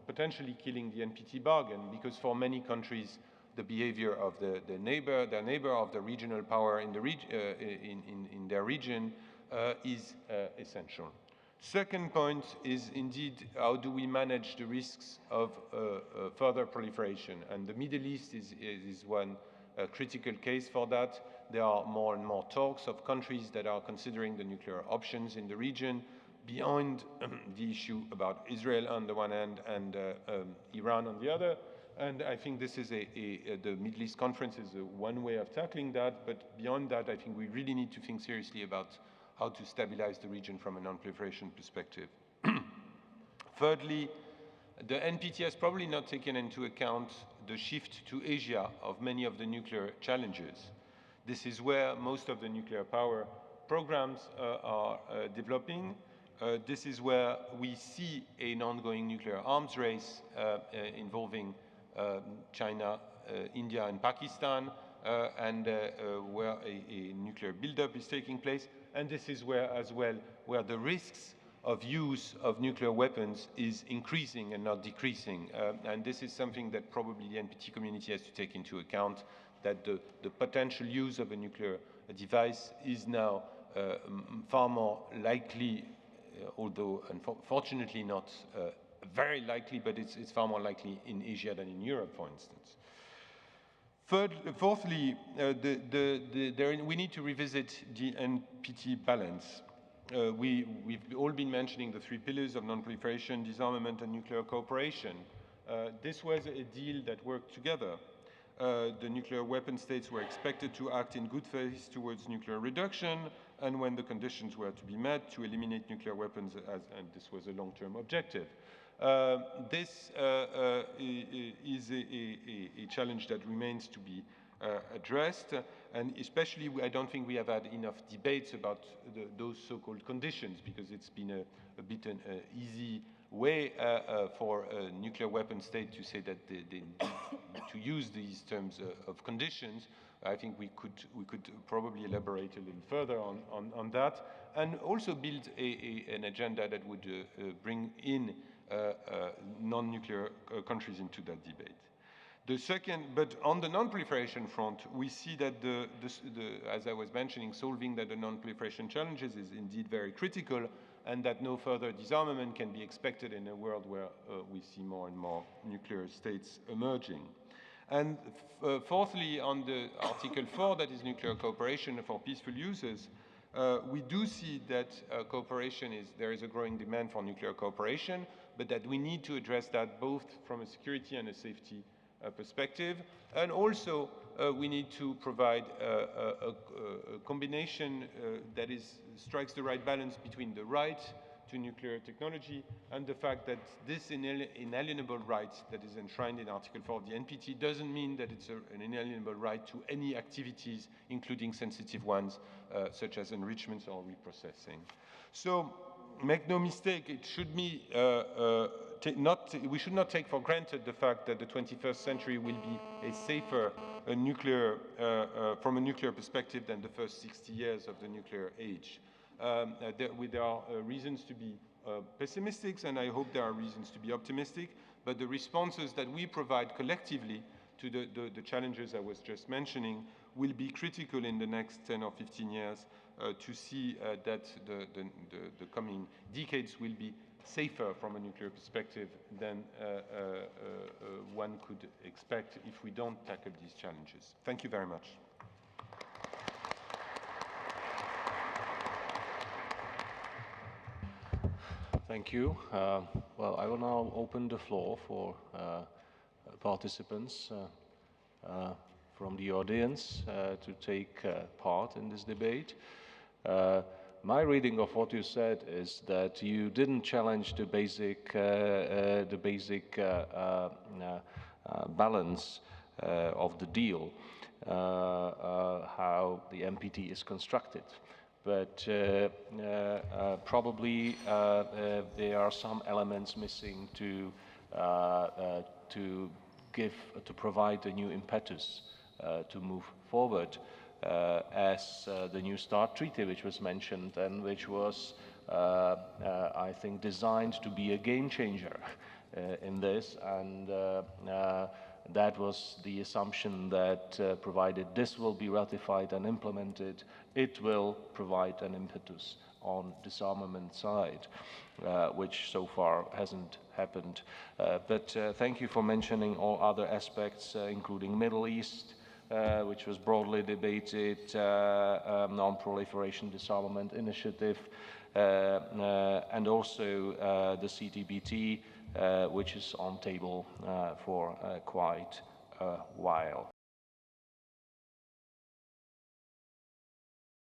potentially killing the NPT bargain, because for many countries, the behavior of their neighbor of the regional power in their region is essential. Second point is indeed how do we manage the risks of further proliferation, and the Middle East is one critical case for that. There are more and more talks of countries that are considering the nuclear options in the region beyond the issue about Israel on the one hand and Iran on the other. And I think this is the Middle East conference is one way of tackling that, but beyond that, I think we really need to think seriously about how to stabilize the region from a non-proliferation perspective. Thirdly, the NPT has probably not taken into account the shift to Asia of many of the nuclear challenges. This is where most of the nuclear power programs are developing. This is where we see an ongoing nuclear arms race involving China, India, and Pakistan, and where a nuclear buildup is taking place. And this is where, as well, where the risks of use of nuclear weapons is increasing and not decreasing. And this is something that probably the NPT community has to take into account, that the potential use of a nuclear device is now far more likely, although unfortunately not very likely, but it's far more likely in Asia than in Europe, for instance. Fourthly, we need to revisit the NPT balance. We've all been mentioning the three pillars of non-proliferation, disarmament, and nuclear cooperation. This was a deal that worked together. The nuclear weapon states were expected to act in good faith towards nuclear reduction, and when the conditions were to be met, to eliminate nuclear weapons, and this was a long-term objective. This is a challenge that remains to be addressed, and especially I don't think we have had enough debates about those so-called conditions, because it's been a bit an easy way for a nuclear weapon state to say that they need to use these terms of conditions. I think we could probably elaborate a little further on that, and also build an agenda that would bring in non-nuclear countries into that debate. The second, but on the non-proliferation front, we see that as I was mentioning, solving the non-proliferation challenges is indeed very critical, and that no further disarmament can be expected in a world where we see more and more nuclear states emerging. And fourthly, on the Article 4, that is nuclear cooperation for peaceful uses, we do see that there is a growing demand for nuclear cooperation, but that we need to address that both from a security and a safety perspective. And also, we need to provide a combination that strikes the right balance between the right to nuclear technology and the fact that this inalienable right that is enshrined in Article 4 of the NPT doesn't mean that it's an inalienable right to any activities, including sensitive ones, such as enrichments or reprocessing. So, make no mistake, it should be we should not take for granted the fact that the 21st century will be a safer from a nuclear perspective than the first 60 years of the nuclear age. There are reasons to be pessimistic, and I hope there are reasons to be optimistic, but the responses that we provide collectively to the challenges I was just mentioning will be critical in the next 10 or 15 years to see that the coming decades will be safer from a nuclear perspective than one could expect if we don't tackle these challenges. Thank you very much. Thank you. Well, I will now open the floor for participants from the audience to take part in this debate. My reading of what you said is that you didn't challenge the basic balance of the deal, how the NPT is constructed. But probably there are some elements missing to provide a new impetus to move forward, as the New START treaty, which was mentioned and which was, I think, designed to be a game changer in this, and that was the assumption that provided this will be ratified and implemented, it will provide an impetus on disarmament side, which so far hasn't happened. But thank you for mentioning all other aspects, including Middle East, which was broadly debated, Non-Proliferation Disarmament Initiative, and also the CTBT, which is on table for quite a while.